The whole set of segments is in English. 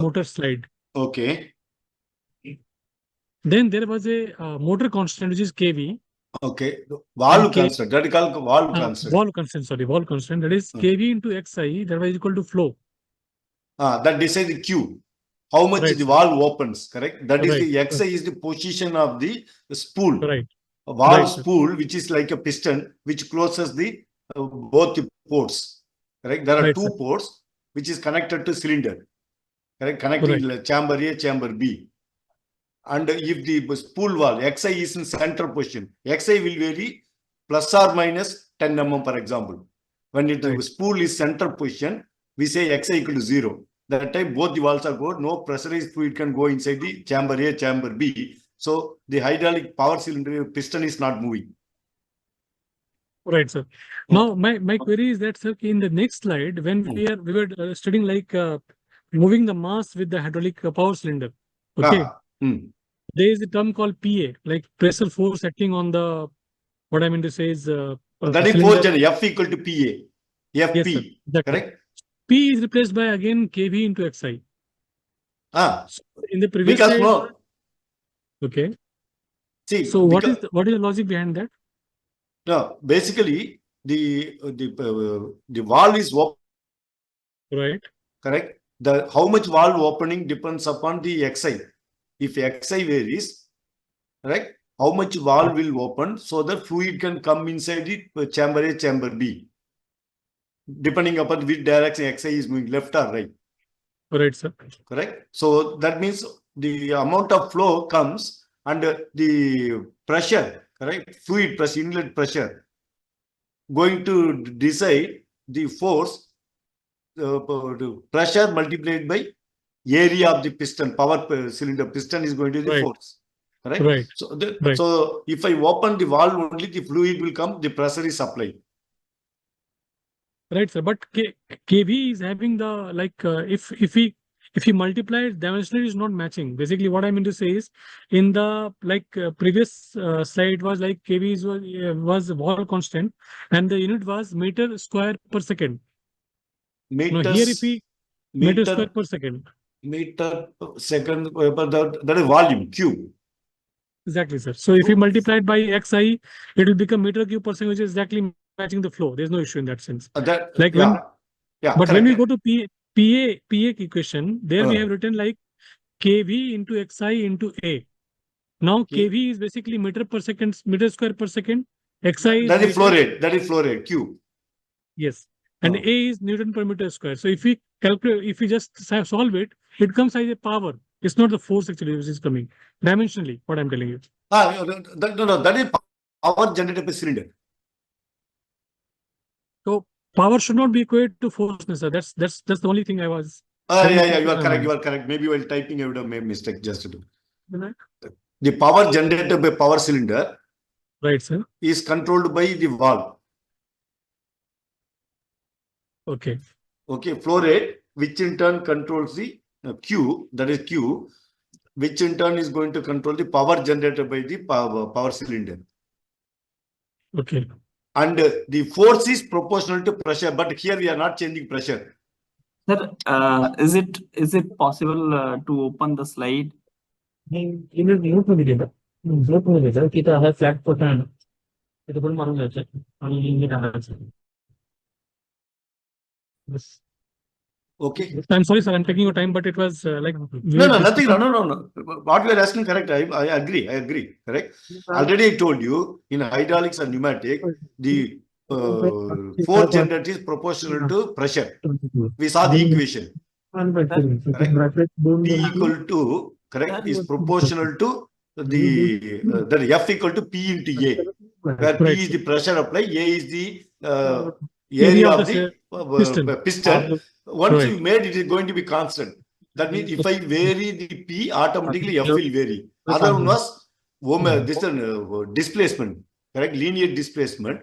motor slide. Okay. Then there was a motor constant, which is kV. Okay. Valve And K, constant. That is called valve constant. valve constant, sorry, valve constant. That is kV into xi, that was equal to flow. That decides the Q. How much Right, the sir. valve opens, correct? That is Right. the xi is the position of the spool. Right. A valve Right, sir. spool, which is like a piston, which closes the both the ports. Correct? There are Right, two sir. ports which is connected to cylinder. Correct? Connecting Right. chamber A, chamber B. And if the spool valve xi is in center position, xi will vary plus or minus 10 mm, for example. When the spool is center position, we say xi equal to 0. That time both the valves are good. No pressurized fluid can go inside the chamber A, chamber B. So the hydraulic power cylinder piston is not moving. Right, sir. Now, my query is that, sir, in the next slide, when we were studying like moving the mass with the hydraulic power cylinder. Okay. There is a term called PA, like pressure force acting on the, what I mean to say is that is cylinder. force F equal to PA. FP. Yes, sir. Exactly. Correct? P is replaced by again kV into xi. So in the previous because slide, no. okay. See, so what is the logic behind that? No, basically the valve is open. Right. Correct. The how much valve opening depends upon the xi. If xi varies, right? How much valve will open so that fluid can come inside the chamber A, chamber B, depending upon which direction xi is moving, left or right. Right, sir. Correct. So that means the amount of flow comes and the pressure, correct? Fluid pressure, inlet pressure, going to decide the force, pressure multiplied by area of the piston, power cylinder piston is going to be the force. Correct? Right. So, so if I open the valve only, the fluid will come, the pressure is applied. Right, sir. But kV is having the, like, if we multiply it, dimensionally is not matching. Basically, what I mean to say is, in the previous slide was like kV was wall constant, and the unit was meter square per second. Now here, if we meter square per second. Meter per second, that is volume, Q. Exactly, sir. So if you multiply it by xi, it will become meter cube per second, which is exactly matching the flow. There's no issue in that sense. Like when, but correct, when we go to PA equation, there we have written like kV into xi into A. Now kV is basically meter per second, meter square per second. Xi that is flow rate. meter. That is flow rate, Q. Yes. And A is Newton per meter square. So if we calculate, if we just solve it, it comes as a power. It's not the force actually which is coming. Dimensionally, what I'm telling you. No, that is power generated by cylinder. So power should not be equated to force, sir. That's the only thing I was. Yeah, you are correct. You are correct. Maybe while typing, I would have made mistake just to do. The power generated by power cylinder, right, sir, is controlled by the valve. Okay. Okay, flow rate, which in turn controls the Q, that is Q, which in turn is going to control the power generated by the power cylinder. Okay. And the force is proportional to pressure, but here we are not changing pressure. Sir, is it possible to open the slide? Kita have flat button. Itu pun malu saja. Ini Okay. I'm sorry, sir. I'm taking your time, but it was like nothing. No. What you are asking, correct. I agree. Correct. Already I told you in hydraulics and pneumatic, the force generated is proportional to pressure. We saw the equation. Correct. P equal to, correct, is proportional to the F equal to P into A, where P is the pressure applied, A is the area of the piston. Once you made it is going to be constant. That means if I vary the P, automatically F will vary. Other one was displacement, correct? Linear displacement.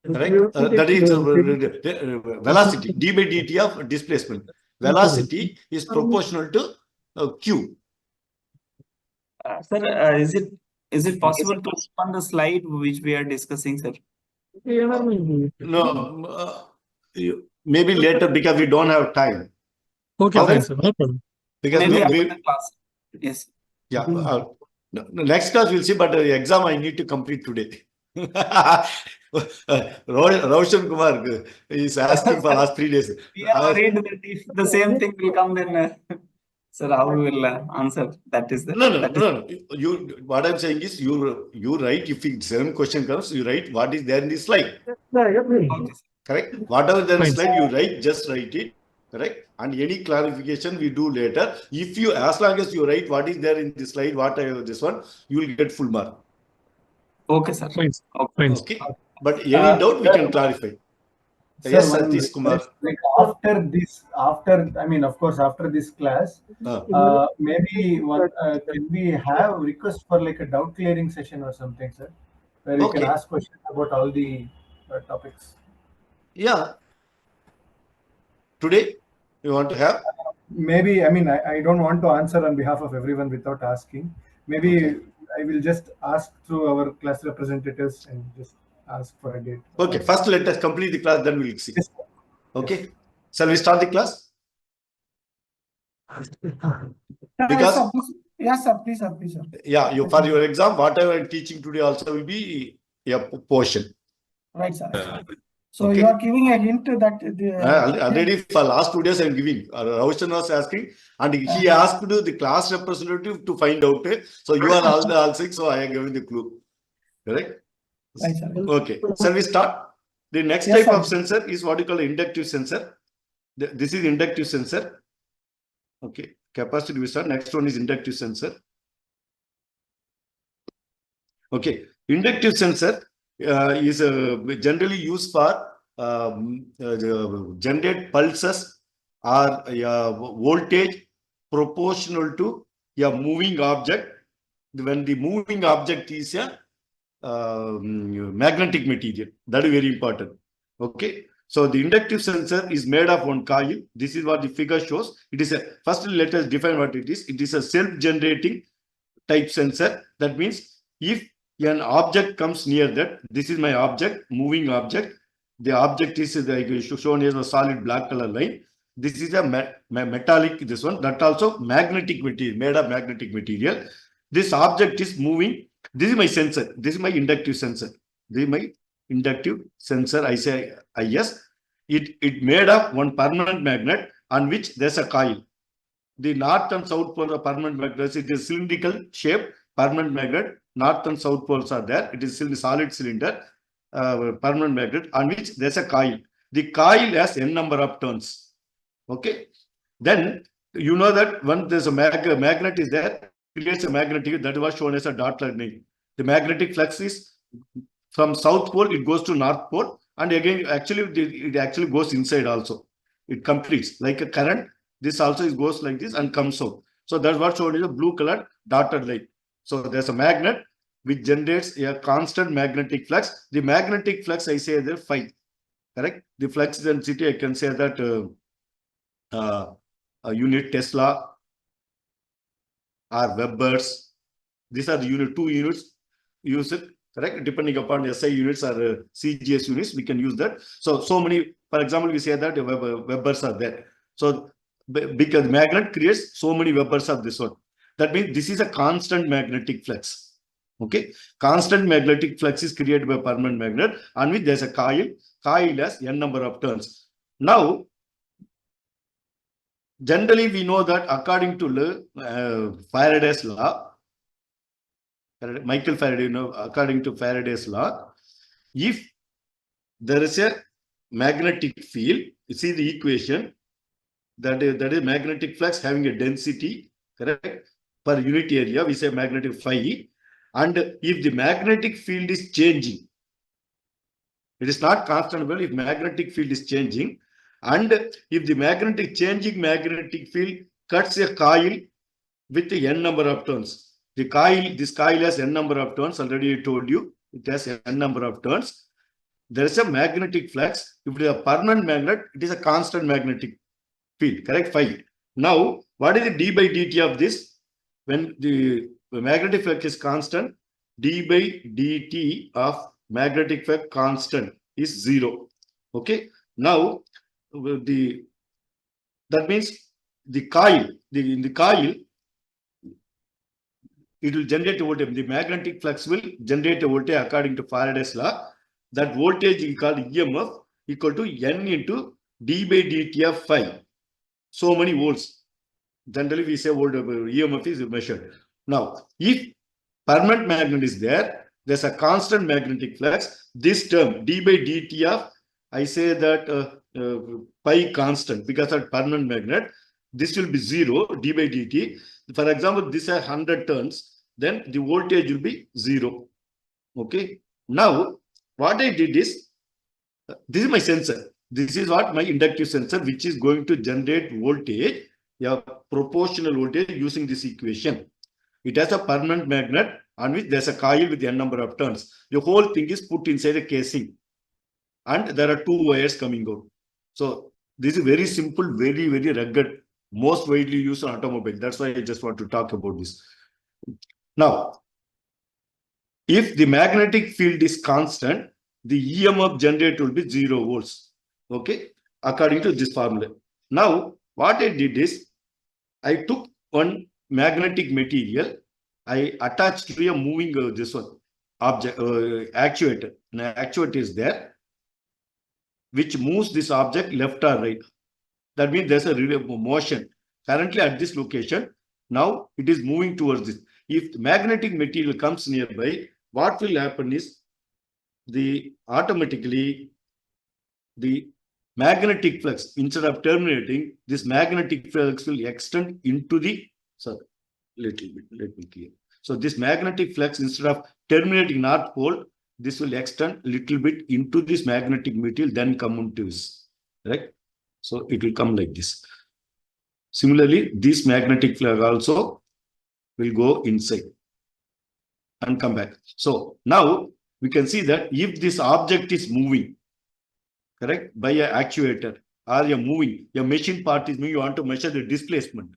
Correct? That is velocity, d by dt of displacement. Velocity is proportional to Q. Sir, is it possible to open the slide which we are discussing, sir? No, maybe later because we don't have time. Okay, How fine, else? sir. No problem. Because Maybe we, after the class. Yes. yeah, next class we'll see, but exam I need to complete today. Roshan Kumar is asking for last 3 days. We are worried that if the same thing will come, then sir, how we will answer? That is the No. You, what I'm saying is you write, if the same question comes, you write what is there in the slide. Okay, Correct? Whatever there is Fine. slide, you write, just write it. Correct? And any clarification we do later. If you, as long as you write what is there in the slide, what I have this one, you will get full mark. okay, sir. Fine. Okay. Fine. Okay. But any doubt we can clarify. Sir, Yes, one Satish Kumar. request, like after this, I mean, of course, after this class, maybe one can we have request for like a doubt clearing session or something, sir, where we can Okay. ask questions about all the topics. Yeah. Today, you want to have? Maybe, I mean, I don't want to answer on behalf of everyone without asking. Maybe Okay. I will just ask through our class representatives and just ask for a date. Okay. First, let us complete the class, then we'll see. Yes. Okay. Yes. Shall we start the class? Because Yes, sir. Please, sir. Please, sir. yeah, you for your exam, whatever I'm teaching today also will be a portion. Right, sir. So Okay. you are giving a hint that the Already for last 2 days I'm giving. Roshan was asking, and he asked the class representative to find out. So you are all sick, so I am giving the clue. Correct? right, sir. Okay. Shall we start? The next Yes, type sir. of sensor is what you call inductive sensor. This is inductive sensor. Okay. Capacitive resistor. Next one is inductive sensor. Okay. Inductive sensor is generally used for generate pulses or voltage proportional to a moving object. When the moving object is a magnetic material, that is very important. Okay. So the inductive sensor is made of one coil. This is what the figure shows. It is a, first let us define what it is. It is a self-generating type sensor. That means if an object comes near that, this is my object, moving object. The object is shown as a solid black color line. This is a metallic, this one, that also magnetic material, made of magnetic material. This object is moving. This is my sensor. This is my inductive sensor. This is my inductive sensor. I say IS. It made of one permanent magnet on which there's a coil. The north and south pole of permanent magnet, it is cylindrical shape, permanent magnet. North and south poles are there. It is still a solid cylinder, permanent magnet on which there's a coil. The coil has n number of turns. Okay. Then you know that when there's a magnet is there, creates a magnetic, that was shown as a dot line. The magnetic flux is from south pole, it goes to north pole, and again, actually, it actually goes inside also. It completes like a current. This also goes like this and comes out. So that's what shown is a blue colored dotted line. So there's a magnet which generates a constant magnetic flux. The magnetic flux, I say there phi. Correct? The flux density, I can say that unit Tesla or Webbers. These are the unit, 2 units. Use it. Correct? Depending upon SI units or CGS units, we can use that. So many, for example, we say that Webbers are there. So because magnet creates so many Webbers of this one. That means this is a constant magnetic flux. Okay. Constant magnetic flux is created by permanent magnet on which there's a coil. Coil has n number of turns. Now, generally we know that according to Faraday's law, Michael Faraday, according to Faraday's law, if there is a magnetic field, you see the equation, that is magnetic flux having a density, correct, per unit area, we say magnetic phi. And if the magnetic field is changing, it is not constant, but if magnetic field is changing, and if the changing magnetic field cuts a coil with n number of turns, this coil has n number of turns, already I told you, it has n number of turns. There is a magnetic flux. If it is a permanent magnet, it is a constant magnetic field, correct? Phi. Now, what is the d by dt of this? When the magnetic flux is constant, d by dt of magnetic flux constant is 0. Okay. Now, that means the coil, in the coil, it will generate a voltage. The magnetic flux will generate a voltage according to Faraday's law. That voltage is called EMF equal to N into d by dt of phi. So many volts. Generally, we say EMF is measured. Now, if permanent magnet is there, there's a constant magnetic flux. This term d by dt of, I say that pi constant because of permanent magnet. This will be 0 d by dt. For example, this has 100 turns, then the voltage will be 0. Okay. Now, what I did is, this is my sensor. This is what my inductive sensor, which is going to generate voltage, a proportional voltage using this equation. It has a permanent magnet on which there's a coil with n number of turns. The whole thing is put inside a casing, and there are 2 wires coming out. So this is very simple, very, very rugged, most widely used on automobile. That's why I just want to talk about this. Now, if the magnetic field is constant, the EMF generated will be 0 volts. Okay, according to this formula. Now, what I did is, I took one magnetic material, I attached to a moving this one object actuator. An actuator is there, which moves this object left or right. That means there's a motion currently at this location. Now it is moving towards this. If the magnetic material comes nearby, what will happen is automatically the magnetic flux, instead of terminating, this magnetic flux will extend into the, little bit, let me clear. So this magnetic flux, instead of terminating North Pole, this will extend little bit into this magnetic material, then come into this, right? So it will come like this. Similarly, this magnetic flux also will go inside and come back. So now we can see that if this object is moving, correct, by an actuator or a moving, your machine part is moving, you want to measure the displacement.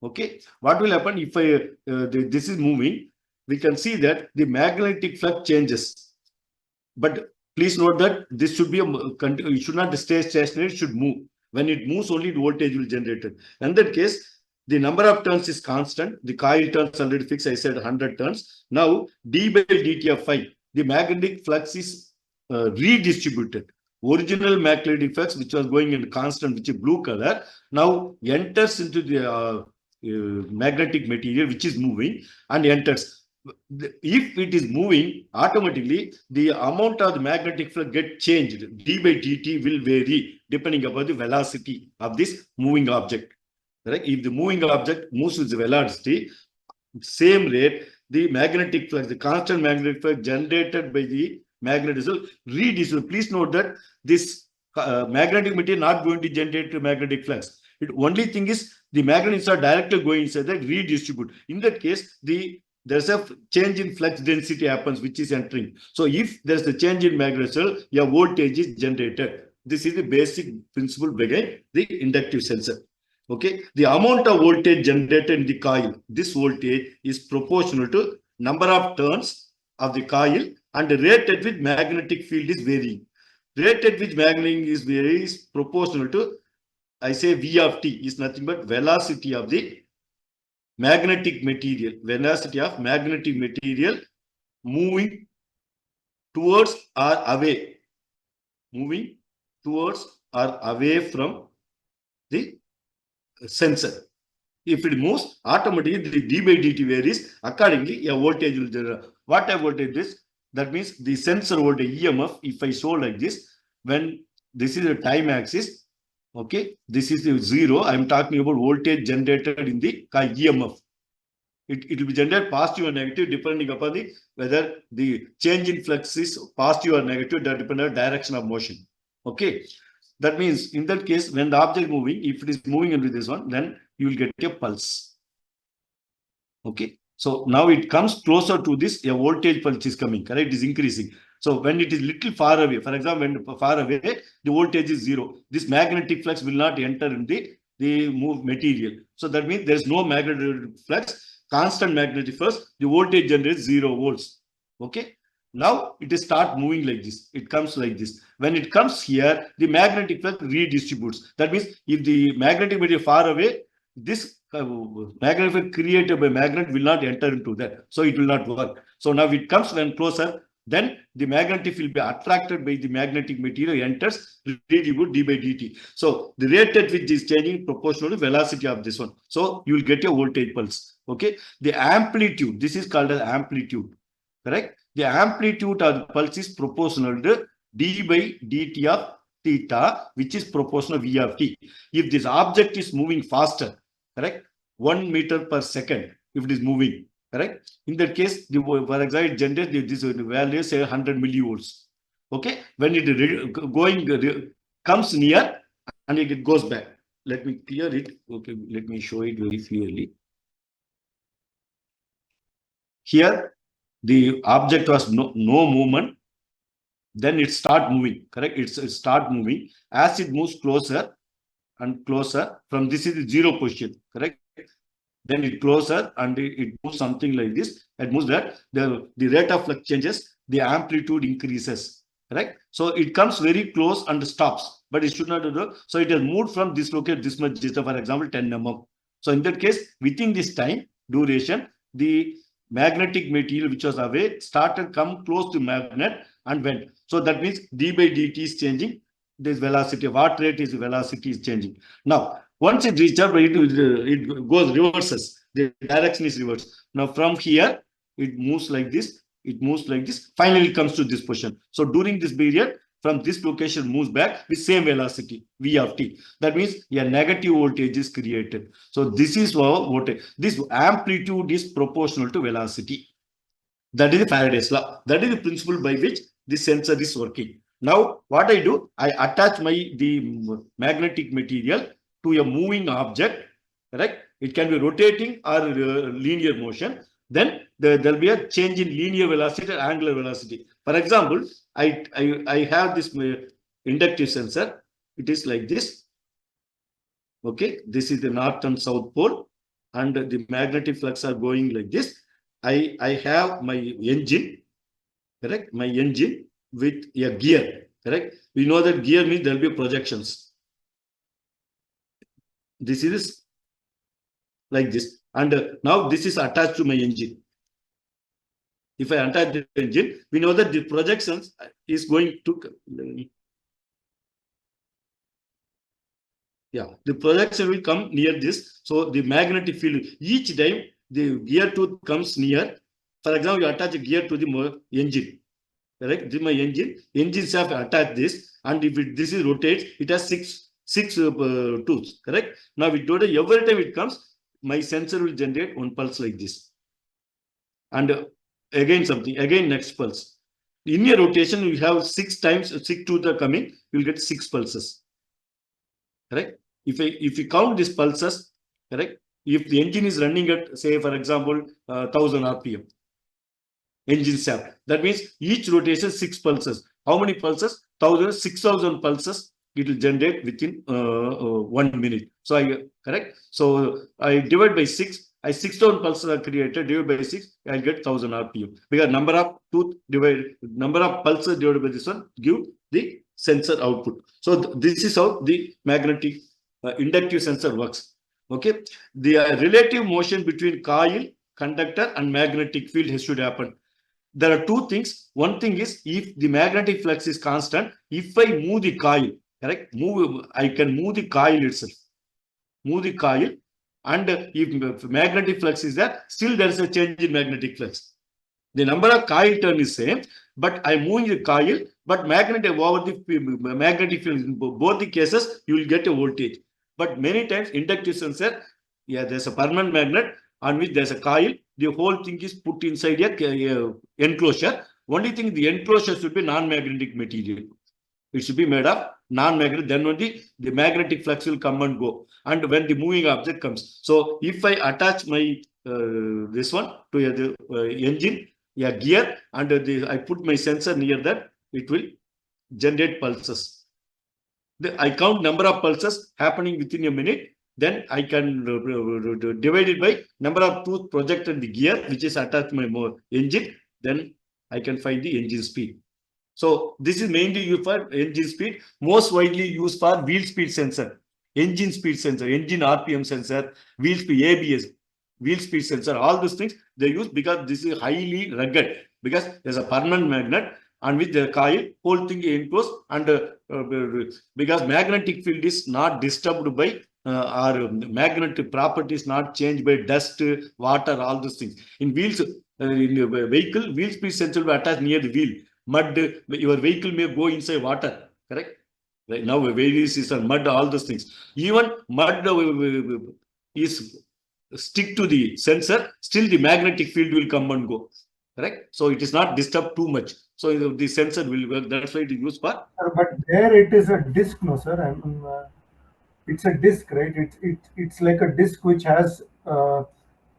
Okay, what will happen if this is moving? We can see that the magnetic flux changes. But please note that this should be it should not stay stationary, it should move. When it moves, only the voltage will generate it. In that case, the number of turns is constant. The coil turns already fixed. I said 100 turns. Now, d by dt of phi, the magnetic flux is redistributed. Original magnetic flux, which was going in constant, which is blue color, now enters into the magnetic material, which is moving, and enters. If it is moving, automatically the amount of the magnetic flux get changed. D by dt will vary depending upon the velocity of this moving object. Right? If the moving object moves with the velocity, same rate, the magnetic flux, the constant magnetic flux generated by the magnetism redistribute. Please note that this magnetic material not going to generate the magnetic flux. It only thing is the magnets are directly going inside that redistribute. In that case, there's a change in flux density happens, which is entering. So if there's a change in magnetism, your voltage is generated. This is the basic principle behind the inductive sensor. Okay, the amount of voltage generated in the coil, this voltage is proportional to number of turns of the coil, and the rate at which magnetic field is varying. Rate at which magnetic is varying is proportional to, I say V of t is nothing but velocity of the magnetic material, velocity of magnetic material moving towards or away, moving towards or away from the sensor. If it moves, automatically the d by dt varies. Accordingly, a voltage will generate. What a voltage is? That means the sensor voltage EMF, if I show like this, when this is a time axis, okay, this is the 0. I'm talking about voltage generated in the EMF. It will be generated positive or negative depending upon whether the change in flux is positive or negative, that depends on the direction of motion. Okay. That means in that case, when the object moving, if it is moving into this one, then you will get a pulse. Okay. So now it comes closer to this, a voltage pulse is coming, correct? It is increasing. So when it is little far away, for example, when far away, the voltage is 0. This magnetic flux will not enter in the move material. So that means there is no magnetic flux, constant magnetic flux, the voltage generates 0 volts. Okay. Now it is start moving like this. It comes like this. When it comes here, the magnetic flux redistributes. That means if the magnetic material far away, the voltage will be 0. this magnetic field created by magnet will not enter into that. So it will not work. So now it comes when closer, then the magnetic field will be attracted by the magnetic material, enters, redistribute d by dt. So the rate at which is changing proportional to velocity of this one. So you will get a voltage pulse. Okay. The amplitude, this is called as amplitude. Correct? The amplitude of the pulse is proportional to d by dt of theta, which is proportional v of t. If this object is moving faster, correct, 1 meter per second, if it is moving, correct, in that case, for example, it generates this value, say 100 millivolts. Okay, when it comes near and it goes back. Let me clear it. Okay, let me show it very clearly. Here, the object was no movement. Then it start moving, correct? It start moving. As it moves closer and closer, from this is the zero position, correct? Then it closer and it moves something like this. It moves that the rate of flux changes, the amplitude increases, correct? So it comes very close and stops, but it should not do that. So it has moved from this location, this much distance, for example, 10 mm. So in that case, within this time duration, the magnetic material which was away started come close to magnet and went. So that means d by dt is changing. This velocity, what rate is velocity is changing. Now, once it reaches up, it goes reverses. The direction is reversed. Now, from here, it moves like this. It moves like this. Finally, it comes to this position. So, during this period, from this location moves back with same velocity, v of t. That means a negative voltage is created. So, this is voltage. This amplitude is proportional to velocity. That is the Faraday's law. That is the principle by which this sensor is working. Now, what I do, I attach the magnetic material to a moving object, correct? It can be rotating or linear motion. Then there will be a change in linear velocity or angular velocity. For example, I have this inductive sensor. It is like this. Okay, this is the north and south pole, and the magnetic flux are going like this. I have my engine, correct? My engine with a gear, correct? We know that gear means there will be projections. This is like this. And now this is attached to my engine. If I attach the engine, we know that the projections is going to... Yeah, the projection will come near this. So the magnetic field, each time the gear tooth comes near, for example, you attach a gear to the engine. Correct? This is my engine. Engines have attached this, and if this is rotates, it has six tooths. Correct? Now we do that every time it comes, my sensor will generate one pulse like this, and again something, again next pulse. In a rotation, we have 6 times 6 tooths are coming. You will get 6 pulses. Correct? If you count these pulses, correct? If the engine is running at, say, for example, 1000 RPM. Engine shaft. That means each rotation 6 pulses. How many pulses? 6,000 pulses it will generate within 1 minute. So correct. So I divide by 6. 6,000 pulses are created. Divide by 6. I'll get 1000 RPM. Because number of pulses divided by this one give the sensor output. So this is how the magnetic inductive sensor works. Okay. The relative motion between coil, conductor, and magnetic field should happen. There are 2 things. One thing is, if the magnetic flux is constant, if I move the coil, correct? I can move the coil itself. Move the coil, and if magnetic flux is there, still there is a change in magnetic flux. The number of coil turn is same, but I'm moving the coil, but magnetic over the magnetic field. In both the cases, you will get a voltage. But many times, inductive sensor, yeah, there's a permanent magnet on which there's a coil. The whole thing is put inside a enclosure. Only thing, the enclosure should be non-magnetic material. It should be made of non-magnetic. Then only the magnetic flux will come and go. And when the moving object comes. So if I attach my this one to the engine, gear, and I put my sensor near that, it will generate pulses. I count number of pulses happening within a minute. Then I can divide it by number of tooth projected the gear, which is attached to my engine. Then I can find the engine speed. So this is mainly used for engine speed, most widely used for wheel speed sensor. engine speed sensor, engine RPM sensor, wheel speed, ABS, wheel speed sensor, all those things they use because this is highly rugged, because there's a permanent magnet and with the coil, whole thing enclosed, and because magnetic field is not disturbed by or magnetic properties not changed by dust, water, all those things. In wheels, in a vehicle, wheel speed sensor will be attached near the wheel. Mud, your vehicle may go inside water, correct? Right now, various is mud, all those things. Even mud is stick to the sensor, still the magnetic field will come and go. Correct? So it is not disturbed too much. So the sensor will work. That's why it is used for. But there it is a disc, no, sir. It's a disc, right? It's like a disc which has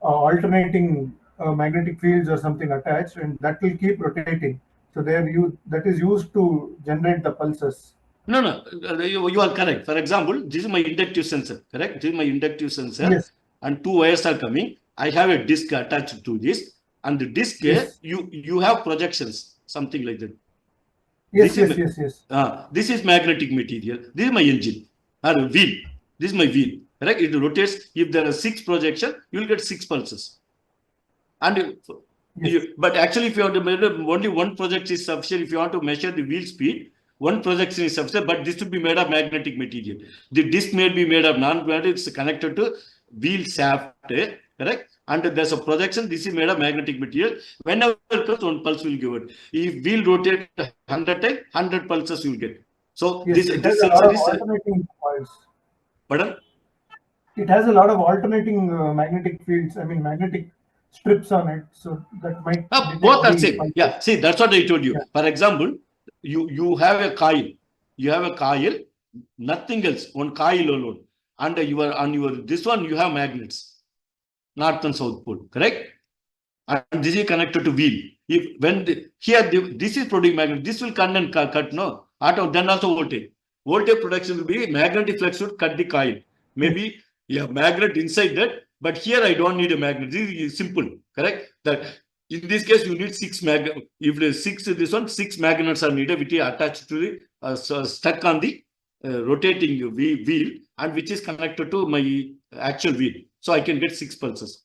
alternating magnetic fields or something attached, and that will keep rotating. So that is used to generate the pulses. No, you are correct. For example, this is my inductive sensor, correct? This is my inductive sensor, yes, and two wires are coming. I have a disc attached to this, and the disc, yes, you have projections, something like that. Yes, This this is magnetic material. This is my engine or wheel. This is my wheel, correct? It rotates. If there are 6 projections, you will get 6 pulses. And but actually, if you want to measure only one projection is sufficient. If you want to measure the wheel speed, one projection is sufficient. But this should be made of magnetic material. The disc may be made of non-magnetic. It's connected to wheel shaft, correct? And there's a projection. This is made of magnetic material. Whenever it comes, one pulse will give it. If wheel rotate 100 times, 100 pulses you will get. So yes, this it has a lot of alternating coils. Pardon? It has a lot of alternating magnetic fields. I mean, magnetic strips on it, so that might both are same. pulses. Yeah, see, that's what I told you. Yeah. For example, you have a coil. You have a coil, nothing else, one coil alone. And your this one you have magnets, north and south pole, correct? And this is connected to wheel. If when this is producing magnet, this will cut and cut, no. Then also voltage. Voltage production will be magnetic flux would cut the coil. Maybe magnet inside that, but here I don't need a magnet. This is simple, correct? That in this case you need 6 magnets. If there's 6 magnets are needed, which is attached to the stuck on the rotating wheel, and which is connected to my actual wheel. So I can get 6 pulses.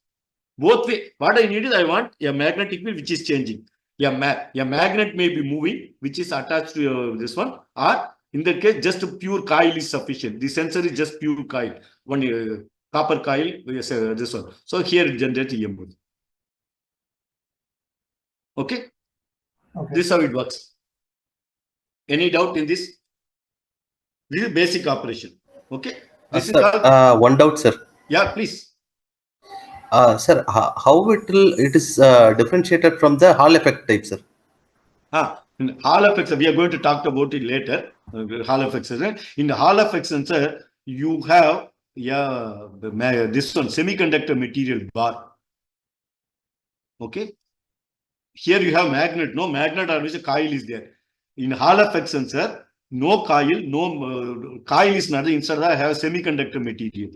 Both way, what I need is I want a magnetic field which is changing. A magnet may be moving, which is attached to this one, or in that case, just a pure coil is sufficient. The sensor is just pure coil, one copper coil. Yes, this one. So here it generates EMF. Okay. This is how it works. Any doubt in this? This is basic operation. Okay. This is called, one doubt, sir. Yeah, please. Sir, how it is differentiated from the Hall effect type, sir? Hall effects, we are going to talk about it later. Hall effects, right? In the Hall effect sensor, you have this one semiconductor material bar. Okay. Here you have magnet, no magnet or which a coil is there. In Hall effect sensor, no coil, no coil is nothing. Instead, I have a semiconductor material.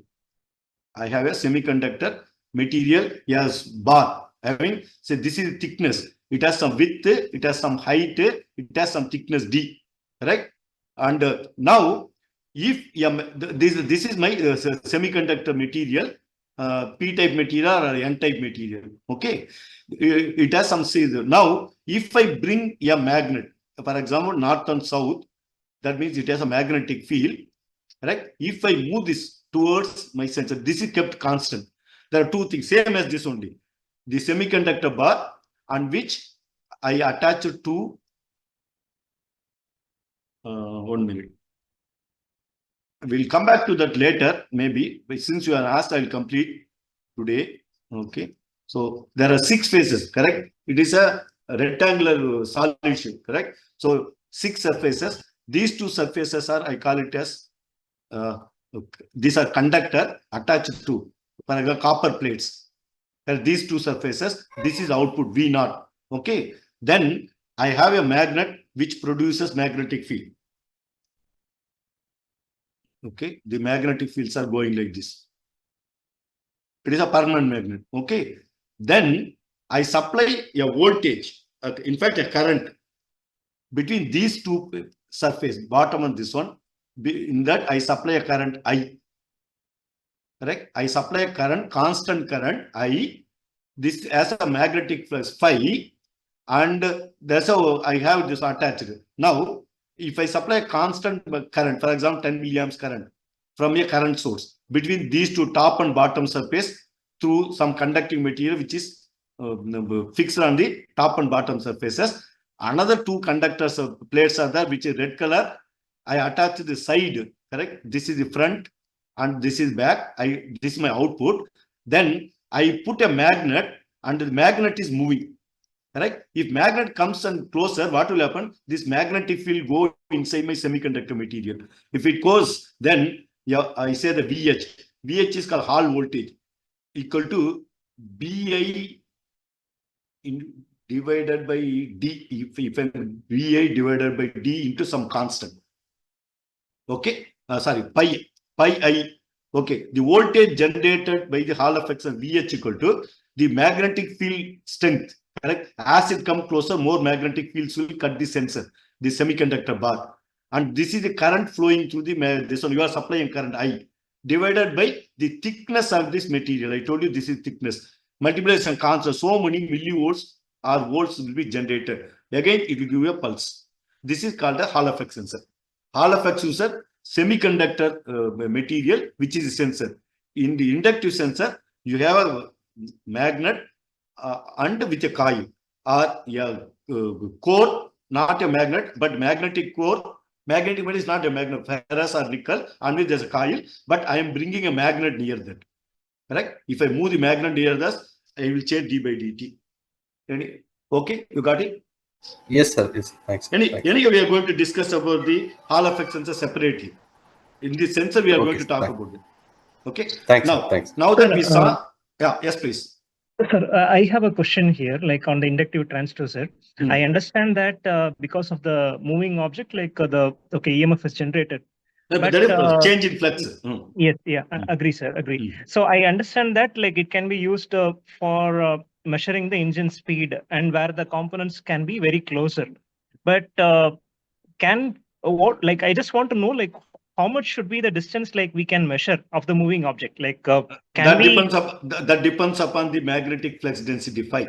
I have a semiconductor material, yes, bar. I mean, say this is thickness. It has some width, it has some height, it has some thickness D, right? And now, if this is my semiconductor material, P-type material or N-type material, okay? It has some seizure. Now, if I bring a magnet, for example, north and south, that means it has a magnetic field, right? If I move this towards my sensor, this is kept constant. There are 2 things, same as this only. The semiconductor bar on which I attach it to 1 minute. We'll come back to that later, maybe. But since you are asked, I'll complete today. Okay. So there are 6 phases, correct? It is a rectangular solution, correct? So 6 surfaces. These 2 surfaces are, I call it as these are conductor attached to copper plates. These 2 surfaces, this is output V0. Okay. Then I have a magnet which produces magnetic field. Okay. The magnetic fields are going like this. It is a permanent magnet. Okay. Then I supply a voltage, in fact, a current between these 2 surfaces, bottom and this one. In that I supply a current I. correct? I supply a current, constant current I. This as a magnetic flux phi, and that's how I have this attached. Now, if I supply a constant current, for example, 10 milliamps current from a current source between these two top and bottom surface through some conducting material which is fixed on the top and bottom surfaces. Another two conductors plates are there, which is red color. I attach the side, correct? This is the front and this is back. This is my output. Then I put a magnet and the magnet is moving. Correct? If magnet comes and closer, what will happen? This magnetic field go inside my semiconductor material. If it goes, then I say the VH. VH is called Hall voltage equal to BI divided by D. If VI divided by D into some constant. Okay? Sorry, pi I. Okay, the voltage generated by the Hall effects and VH equal to the magnetic field strength. Correct? As it comes closer, more magnetic fields will cut the sensor, the semiconductor bar. And this is the current flowing through this one. You are supplying current I divided by the thickness of this material. I told you this is thickness. Multiplication constant. So many millivolts or volts will be generated. Again, it will give you a pulse. This is called a Hall effect sensor. Hall effect sensor, semiconductor material, which is a sensor. In the inductive sensor, you have a magnet and with a coil or core, not a magnet, but magnetic core. Magnetic core is not a magnet, ferrous or nickel, and with there's a coil, but I am bringing a magnet near that. Correct? If I move the magnet near this, I will change d by dt. Okay, you got it? Yes, sir. Yes, thanks. Anyway, we are going to discuss about the Hall effect sensor separately. In this sensor, we are going to talk about it. Okay. Thanks. Now, Thanks. now that we saw, yes, please. Sir, I have a question here, like on the inductive transducer. I understand that because of the moving object, like EMF is generated. But there is change in flux. Yes, yeah, agree, sir, agree. So I understand that like it can be used for measuring the engine speed and where the components can be very closer. But I just want to know like how much should be the distance like we can measure of the moving object? Like that depends upon the magnetic flux density phi.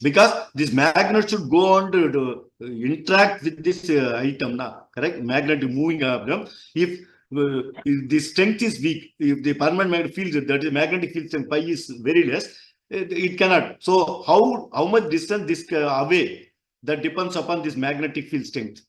Because this magnet should go on to interact with this item now, correct? Magnet moving item. If the strength is weak, if the permanent magnetic field, that is magnetic field strength pi is very less, it cannot. So how much distance this away? That depends upon this magnetic field strength.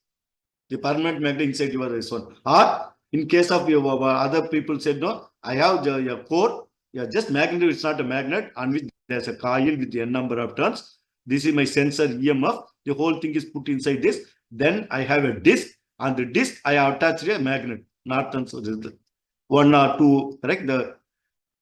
The permanent magnet inside your this one. Or in case of your other people said no, I have your core. Yeah, just magnet. It's not a magnet, on which there's a coil with n number of turns. This is my sensor EMF. The whole thing is put inside this. Then I have a disc. On the disc, I have attached a magnet. Not one or two, correct?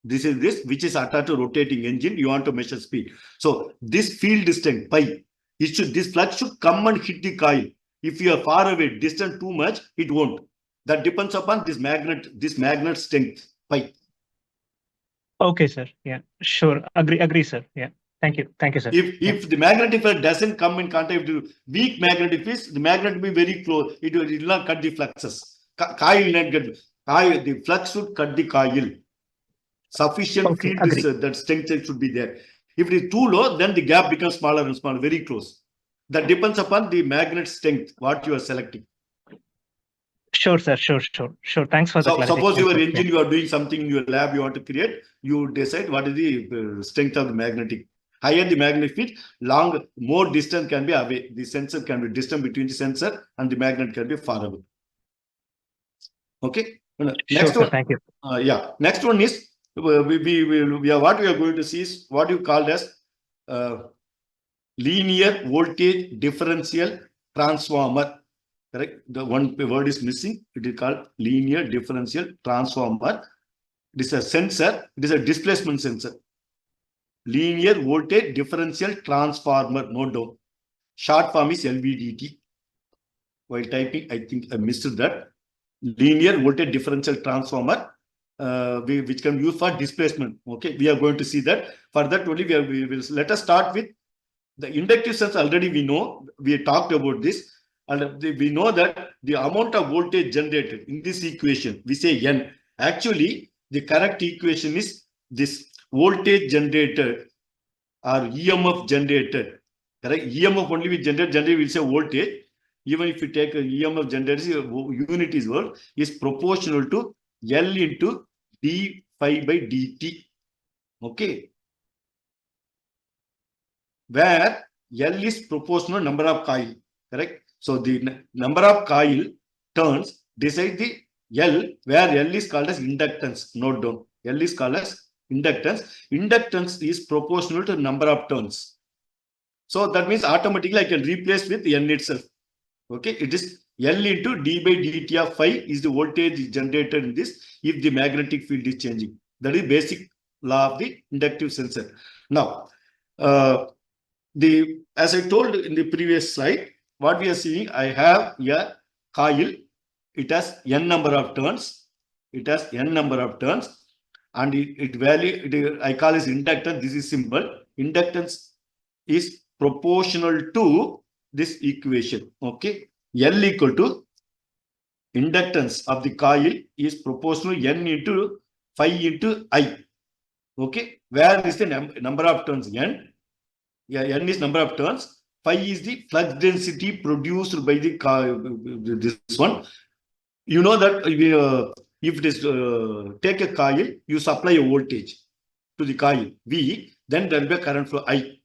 This is this, which is attached to rotating engine. You want to measure speed. So this field strength pi, this flux should come and hit the coil. If you are far away, distant too much, it won't. That depends upon this magnet strength pi. Okay, sir. Yeah, sure. Agree, sir. Yeah. Thank you, sir. If the magnetic field doesn't come in contact with weak magnetic fields, the magnet will be very close. It will not cut the fluxes. Coil not get the flux should cut the coil. Sufficient field that strength should be there. If it is too low, then the gap becomes smaller and smaller, very close. That depends upon the magnet strength, what you are selecting. Sure, sir. Sure. Thanks for the clarification. Suppose your engine, you are doing something in your lab, you want to create, you decide what is the strength of the magnetic. Higher the magnetic field, more distance can be away. The sensor can be distant between the sensor and the magnet can be far away. Okay. Next one. Thank you. Next one is what we are going to see is what you called as linear voltage differential transformer. Correct. The one word is missing. It is called linear differential transformer. It is a sensor. It is a displacement sensor. Linear voltage differential transformer. Note down. Short form is LVDT. While typing, I think I missed that. Linear voltage differential transformer, which can be used for displacement. Okay, we are going to see that. For that only, we will let us start with the inductive sensor. Already we know, we talked about this. And we know that the amount of voltage generated in this equation, we say N. Actually, the correct equation is this voltage generated or EMF generated. Correct? EMF only we generate will say voltage. Even if you take a EMF generated, unit is what is proportional to L into d phi by dt. Okay. Where L is proportional number of coil. Correct? So the number of coil turns decide the L, where L is called as inductance. Note down. L is called as inductance. Inductance is proportional to number of turns. So that means automatically I can replace with N itself. Okay, it is L into d by dt of phi is the voltage generated in this if the magnetic field is changing. That is basic law of the inductive sensor. Now, as I told in the previous slide, what we are seeing, I have a coil. It has n number of turns. It has n number of turns, and I call it inductance. This is simple. Inductance is proportional to this equation. Okay, L equal to inductance of the coil is proportional n into phi into I. Okay, where is the number of turns? N. Yeah, N is number of turns. Phi is the flux density produced by the this one. You know that if it is take a coil, you supply a voltage to the coil V, then there will be a current flow I.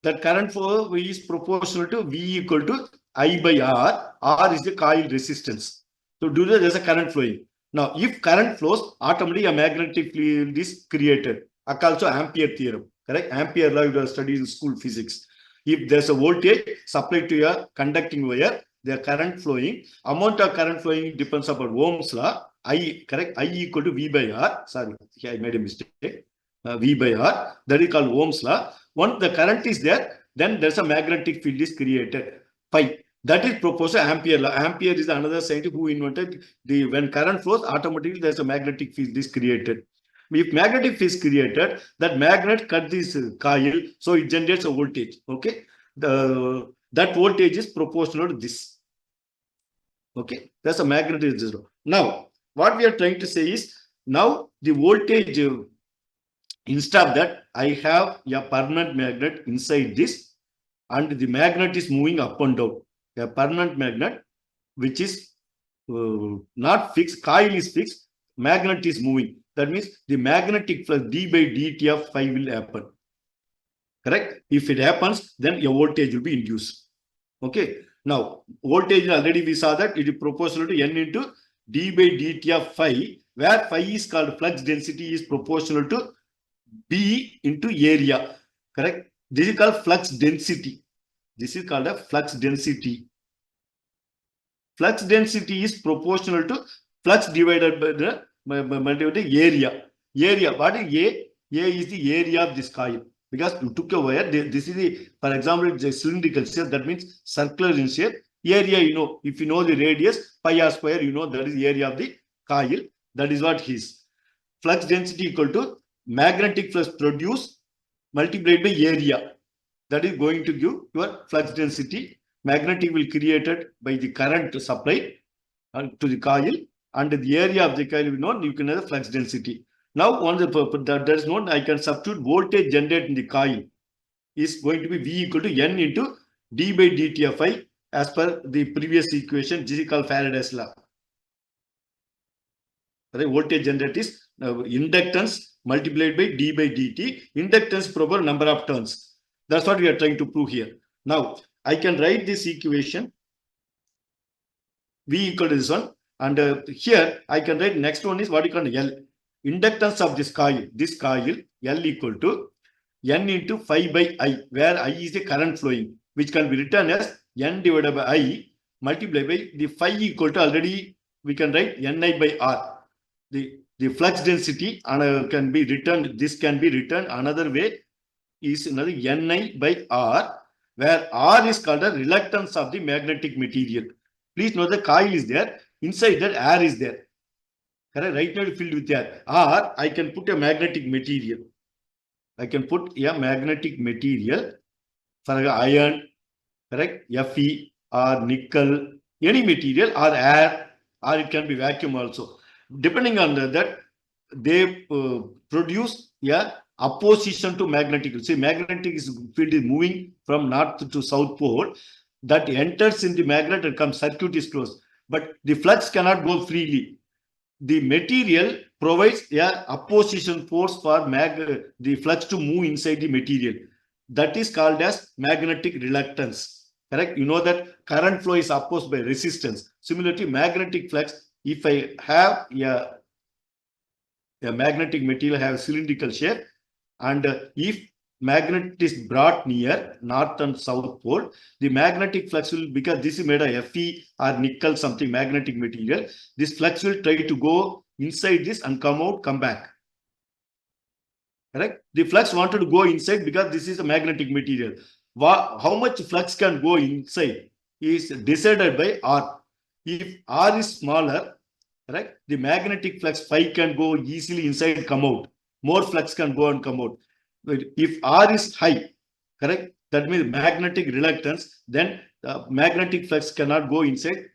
That current flow is proportional to V equal to I by R. R is the coil resistance. So due to that, there's a current flowing. Now, if current flows, automatically a magnetic field is created. Also Ampere theorem. Correct? Ampere law you have studied in school physics. If there's a voltage supplied to a conducting wire, the current flowing, amount of current flowing depends upon Ohm's law. I, correct? I equal to V by R. Sorry, here I made a mistake. V by R. That is called Ohm's law. Once the current is there, then there's a magnetic field is created. Phi. That is proposed to Ampere law. Ampere is another scientist who invented when current flows, automatically there's a magnetic field is created. If magnetic field is created, that magnet cut this coil, so it generates a voltage. Okay, that voltage is proportional to this. Okay, that's a magnetic zero. Now, what we are trying to say is now the voltage. Instead of that, I have a permanent magnet inside this, and the magnet is moving up and down. A permanent magnet, which is not fixed, coil is fixed, magnet is moving. That means the magnetic flux d by dt of phi will happen. Correct? If it happens, then your voltage will be induced. Okay. Now, voltage already we saw that it is proportional to n into d by dt of phi, where phi is called flux density is proportional to B into area. Correct? This is called flux density. This is called a flux density. Flux density is proportional to flux divided by the area. Area. What is A? A is the area of this coil. Because you took a wire. This is the, for example, it's a cylindrical shape. That means circular in shape. Area, you know, if you know the radius, pi r square, you know that is the area of the coil. That is what is. Flux density equal to magnetic flux produced multiplied by area. That is going to give your flux density. Magnetic will created by the current supply to the coil, and the area of the coil will know you can have the flux density. Now, on the there is no, I can substitute voltage generated in the coil is going to be V equal to N into d by dt of phi as per the previous equation. This is called Faraday's law. Right? Voltage generated is inductance multiplied by d by dt. Inductance proper number of turns. That's what we are trying to prove here. Now, I can write this equation V equal to this one, and here I can write next one is what you call L. Inductance of this coil L equal to N into phi by I, where I is the current flowing, which can be written as N divided by I multiplied by the phi equal to already we can write Ni by R. The flux density can be written, this can be written another way is another Ni by R, where R is called the reluctance of the magnetic material. Please note the coil is there, inside that air is there. Correct? Right now filled with air. R, I can put a magnetic material. I can put a magnetic material for iron, correct? Fe or nickel, any material or air, or it can be vacuum also. Depending on that, they produce opposition to magnetic. See, magnetic field is moving from north to south pole. That enters in the magnet and comes, circuit is closed. But the flux cannot go freely. The material provides opposition force for the flux to move inside the material. That is called as magnetic reluctance. Correct? You know that current flow is opposed by resistance. Similarly, magnetic flux, if I have a magnetic material have cylindrical shape, and if magnet is brought near north and south pole, the magnetic flux will, because this is made of Fe or nickel something magnetic material, this flux will try to go inside this and come out, come back. Correct? The flux wanted to go inside because this is a magnetic material. How much flux can go inside is decided by R. If R is smaller, correct, the magnetic flux phi can go easily inside, come out. More flux can go and come out. But if R is high, correct, that means magnetic reluctance, then the magnetic flux cannot go inside.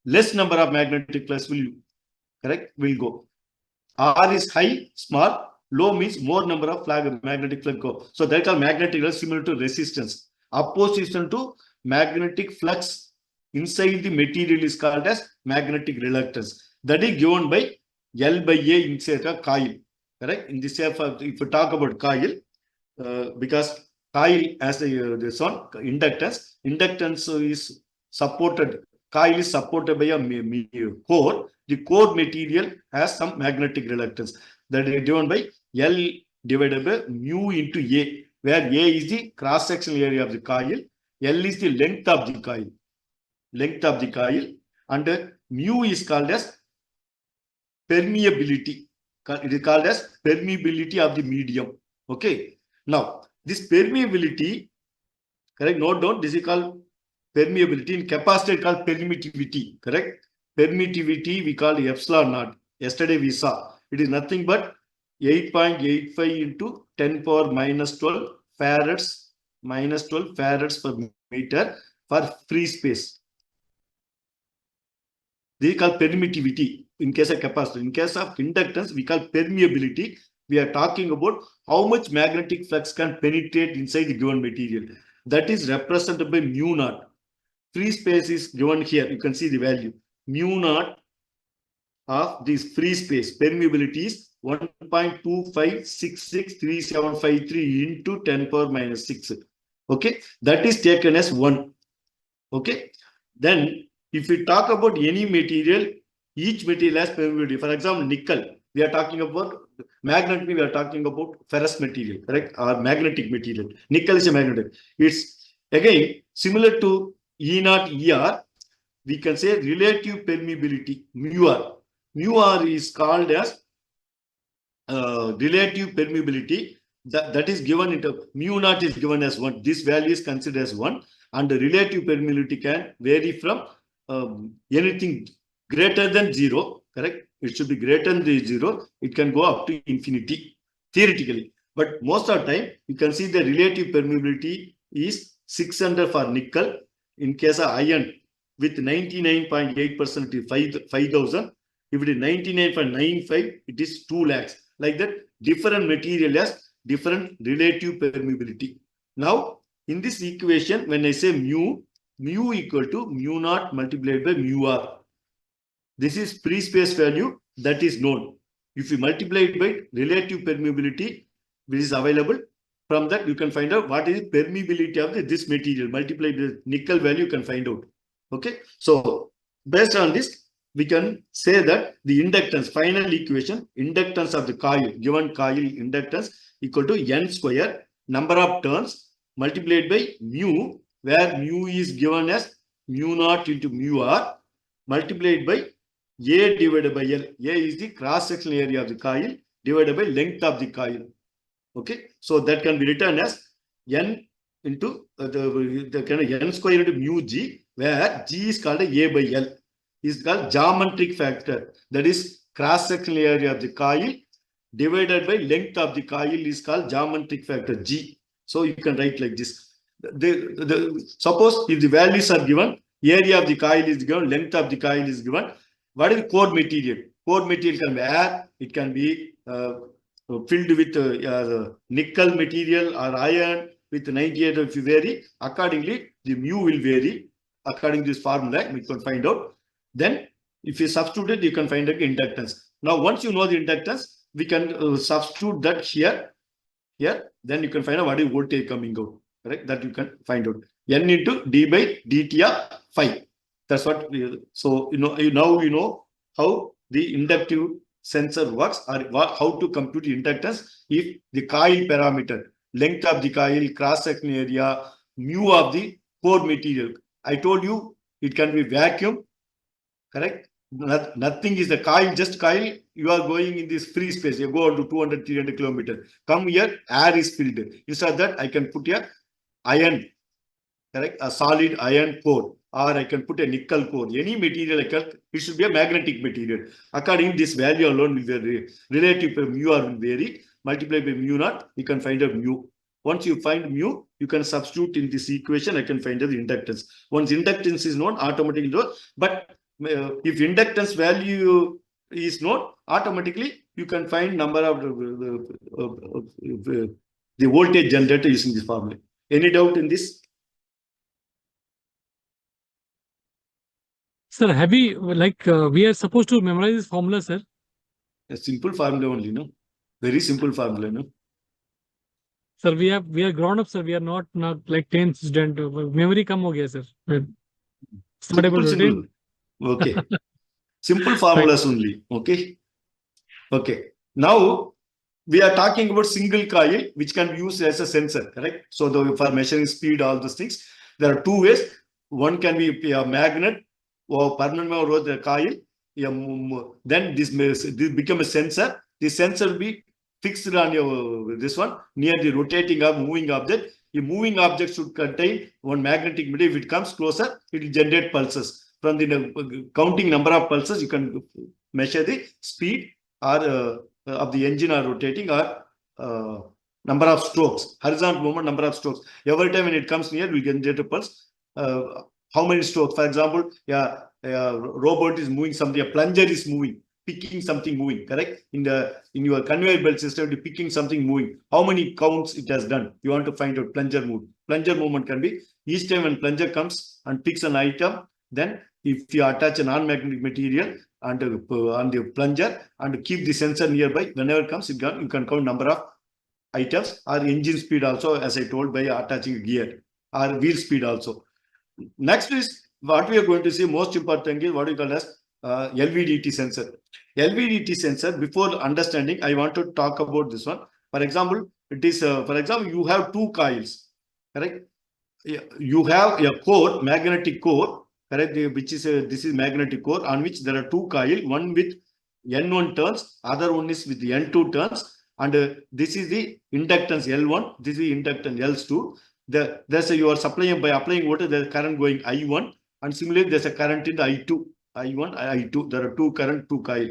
Less number of magnetic flux will go. R is high, small. Low means more number of magnetic flux go. So that are magnetic flux similar to resistance. Opposition to magnetic flux inside the material is called as magnetic reluctance. That is given by L by A inside a coil. Correct? In this case, if you talk about coil, because coil as this one inductance is supported. Coil is supported by a core. The core material has some magnetic reluctance. That is given by L divided by mu into A, where A is the cross-sectional area of the coil, L is the length of the coil, and mu is called as permeability. It is called as permeability of the medium. Okay. Now, this permeability, correct? Note down, this is called permeability. In capacitor, called permittivity. Correct? Permittivity we call epsilon naught. Yesterday we saw. It is nothing but 8.85 into 10 power minus 12 farads per meter for free space. They call permittivity in case of capacitor. In case of inductance, we call permeability. We are talking about how much magnetic flux can penetrate inside the given material. That is represented by mu naught. Free space is given here. You can see the value. Mu naught of this free space permeability is 1.25663753 into 10 power minus 6. Okay, that is taken as 1. Okay, then if we talk about any material, each material has permeability. For example, nickel, we are talking about magnet, we are talking about ferrous material, correct? Or magnetic material. Nickel is a magnetic. It's again similar to E naught ER. We can say relative permeability, mu R. Mu R is called as relative permeability. That is given into mu naught is given as 1. This value is considered as 1, and the relative permeability can vary from anything greater than 0. Correct? It should be greater than 0. It can go up to infinity theoretically, but most of the time you can see the relative permeability is 600 for nickel. In case of iron, with 99.8% it is 5,000. If it is 99.95, it is 2 lakhs. Like that, different material has different relative permeability. Now, in this equation, when I say mu equal to mu naught multiplied by mu R. This is free space value that is known. If you multiply it by relative permeability, which is available, from that you can find out what is the permeability of this material. Multiply the nickel value, you can find out. Okay. So, based on this, we can say that the inductance, final equation, inductance of the coil, given coil inductance equal to N square, number of turns multiplied by mu, where mu is given as mu naught into mu R, multiplied by A divided by L. A is the cross-sectional area of the coil divided by length of the coil. Okay. So that can be written as N into the kind of N square into mu G, where G is called A by L. Is called geometric factor. That is cross-sectional area of the coil divided by length of the coil is called geometric factor G. So you can write like this. Suppose if the values are given, area of the coil is given, length of the coil is given, what is the core material? core material can be air, it can be filled with nickel material or iron with 98. If you vary, accordingly, the mu will vary according to this formula. We can find out. Then, if you substitute it, you can find the inductance. Now, once you know the inductance, we can substitute that here. Then you can find out what is voltage coming out. Correct? That you can find out. N into d by dt of phi. That's what. So now you know how the inductive sensor works, or how to compute the inductance if the coil parameter, length of the coil, cross section area, mu of the core material. I told you it can be vacuum, correct? Nothing is the coil, just coil. You are going in this free space. You go to 200, 300 kilometers. Come here, air is filled. Instead of that, I can put here iron, correct? A solid iron core, or I can put a nickel core. Any material it should be a magnetic material. According to this value alone will vary. Relative to mu r will vary. Multiply by mu naught, you can find a mu. Once you find mu, you can substitute in this equation. I can find the inductance. Once inductance is known, automatically known. But if inductance value is known, automatically you can find number of the voltage generator using this formula. Any doubt in this? Sir, have we we are supposed to memorize this formula, sir? A simple formula only, no? Very simple formula, no? Sir, we are grown up, sir. We are not like 10th student. Memory come ho gaya, sir. It's not able to retain. Okay. Simple formulas only. Okay. Now we are talking about single coil, which can be used as a sensor, correct? So for measuring speed, all those things, there are two ways. One can be a magnet or permanent or the coil. Then this become a sensor. The sensor will be fixed on your this one near the rotating or moving object. The moving object should contain one magnetic medium. If it comes closer, it will generate pulses. From the counting number of pulses, you can measure the speed or of the engine or rotating, or number of strokes, horizontal movement, number of strokes. Every time when it comes near, we generate a pulse. How many strokes? For example, robot is moving something, a plunger is moving, picking something moving, correct? In your conveyor belt system, picking something moving. How many counts it has done? You want to find out plunger move. Plunger movement can be each time when plunger comes and picks an item, then if you attach a non-magnetic material and on the plunger and keep the sensor nearby, whenever it comes, you can count number of items, or engine speed also, as I told, by attaching a gear, or wheel speed also. Next is what we are going to see. Most important thing is what we call as LVDT sensor. LVDT sensor, before understanding, I want to talk about this one. For example, it is for example, you have two coils, correct? You have a core, magnetic core, correct? Which is this is magnetic core on which there are two coils, one with N1 turns, other one is with N2 turns, and this is the inductance L1, this is the inductance L2. There's you are supplying, by applying water, there's current going I1, and similarly there's a current in the I2, I1, there are two current, two coil,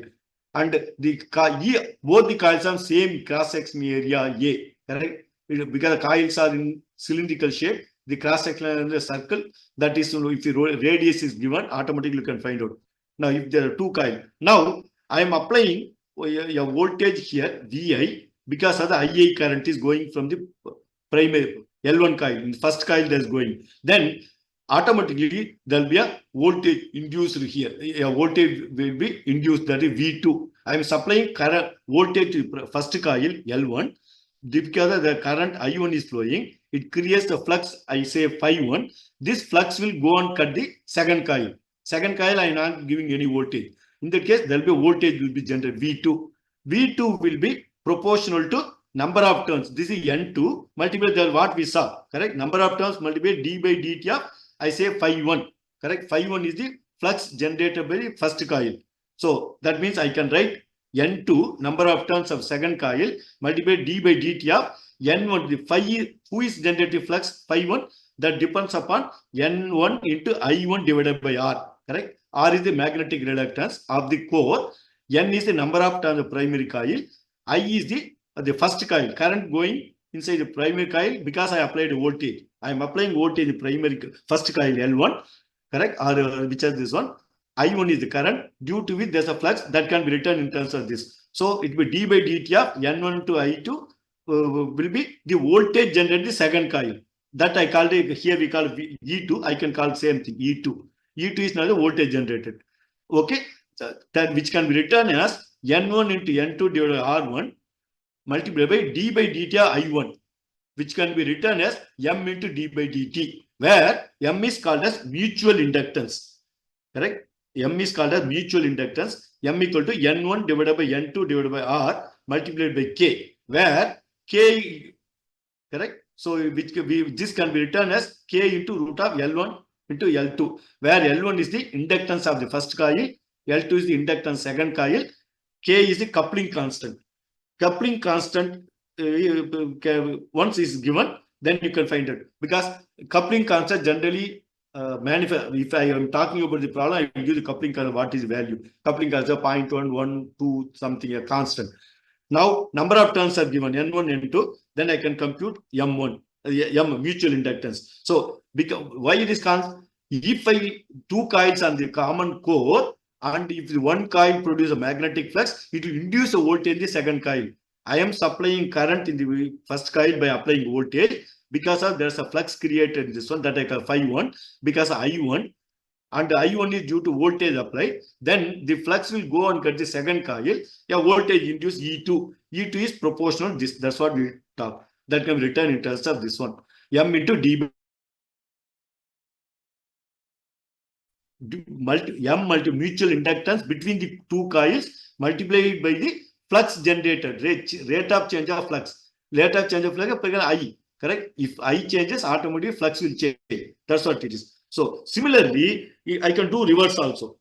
and both the coils are same cross section area A, correct? Because the coils are in cylindrical shape, the cross section is a circle. That is, if the radius is given, automatically you can find out. Now, if there are two coils, now I am applying a voltage here, VI, because of the IA current is going from the primary L1 coil. In the first coil, there is going. Then automatically there will be a voltage induced here. A voltage will be induced, that is V2. I am supplying current voltage to first coil L1. Because the current I1 is flowing, it creates the flux, I say phi1. This flux will go and cut the second coil. Second coil, I am not giving any voltage. In that case, there will be a voltage will be generated, V2. V2 will be proportional to number of turns. This is N2 multiplied by what we saw, correct? Number of turns multiplied d by dt of, I say phi1, correct? Phi1 is the flux generated by the first coil. So that means I can write N2, number of turns of second coil, multiplied d by dt of N1, the phi, who is generating flux? Phi1, that depends upon N1 into I1 divided by R, correct? R is the magnetic reluctance of the core, N is the number of turns of primary coil, I is the first coil, current going inside the primary coil, because I applied voltage. I am applying voltage in the primary first coil L1, correct? Or which is this one. I1 is the current, due to which there's a flux that can be written in terms of this. So it will be d by dt of N1 to I2 will be the voltage generated in the second coil. That I called it, here we call E2, I can call same thing, E2. E2 is now the voltage generated. Okay, that which can be written as N1 into N2 divided by R1 multiplied by d by dt of I1, which can be written as M into d by dt, where M is called as mutual inductance. Correct? M is called as mutual inductance. M equal to N1 divided by N2 divided by R multiplied by K, where K, correct? So this can be written as K into root of L1 into L2, where L1 is the inductance of the first coil, L2 is the inductance second coil, K is the coupling constant. Coupling constant once is given, then you can find it, because coupling constant generally manifest. If I am talking about the problem, I will give the coupling constant. What is value? Coupling constant 0.1, 1, 2, something, a constant. Now number of turns are given N1, N2. Then I can compute M1, M mutual inductance. So because why it is constant? If I two coils on the common core, and if the one coil produces a magnetic flux, it will induce a voltage in the second coil. I am supplying current in the first coil by applying voltage. Because of there's a flux created in this one, that I call phi1, because I1, and I1 is due to voltage applied, then the flux will go and cut the second coil. Yeah, voltage induced E2. E2 is proportional. That's what we talk. That can be written in terms of this one. M into D M multi mutual inductance between the two coils multiplied by the flux generated, rate of change of flux. Rate of change of flux is I. Correct? If I changes, automatically flux will change. That's what it is. So similarly, I can do reverse also.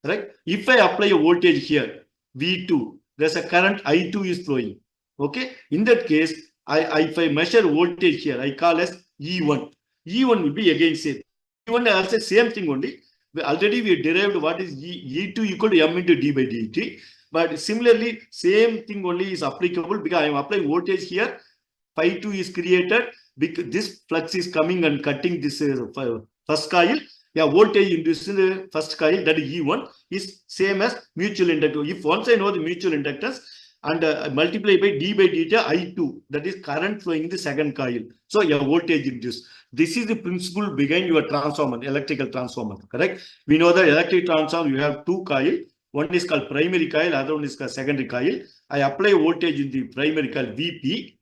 Right? If I apply a voltage here, V2, there's a current I2 is flowing. Okay? In that case, if I measure voltage here, I call as E1. E1 will be again same. E1 also same thing only. Already we derived what is E2 equal to M into D by dt. But similarly, same thing only is applicable, because I am applying voltage here. Phi2 is created because this flux is coming and cutting this first coil. Yeah, voltage induced in the first coil, that is E1, is same as mutual inductance. If once I know the mutual inductance and multiply by d by dt I2, that is current flowing in the second coil. So your voltage induced. This is the principle behind your transformer, electrical transformer. Correct? We know that electric transformer, you have two coil. One is called primary coil, other one is called secondary coil. I apply voltage in the primary coil VP.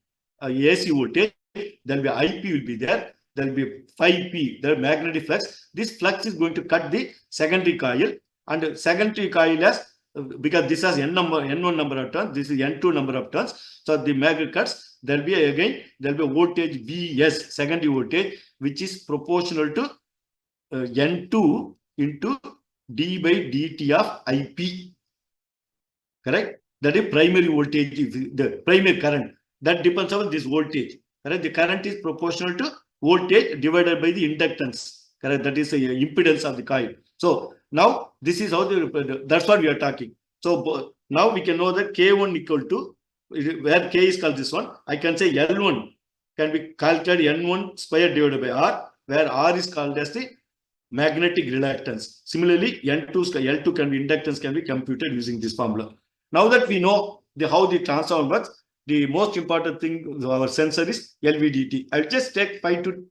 AC voltage, there will be IP will be there, there will be phi P, the magnetic flux. This flux is going to cut the secondary coil, and secondary coil has, because this has N1 number of turns, this is N2 number of turns. So the magnet cuts, there will be again, there will be voltage VS, secondary voltage, which is proportional to N2 into d by dt of IP. Correct? That is primary voltage, the primary current. That depends on this voltage. Correct? The current is proportional to voltage divided by the inductance. Correct? That is the impedance of the coil. So now this is how that's what we are talking. So now we can know that K1 equal to, where K is called this one, I can say L1 can be calculated N1 square divided by R, where R is called as the magnetic reluctance. Similarly, L2 can be inductance, can be computed using this formula. Now that we know how the transformer works, the most important thing, our sensor is LVDT. I'll just take 5 to.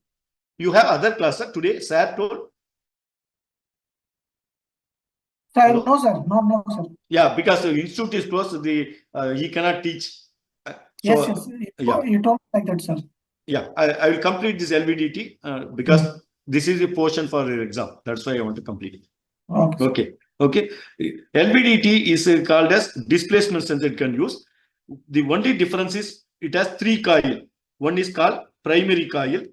You have other classes today, sir told? Sir, no, sir. No, sir. Yeah, because the institute is closed, he cannot teach. Yes. You told like that, sir. Yeah, I will complete this LVDT because this is a portion for your exam. That's why I want to complete it. Okay. LVDT is called as displacement sensor. It can use. The only difference is it has 3 coils. One is called primary coil.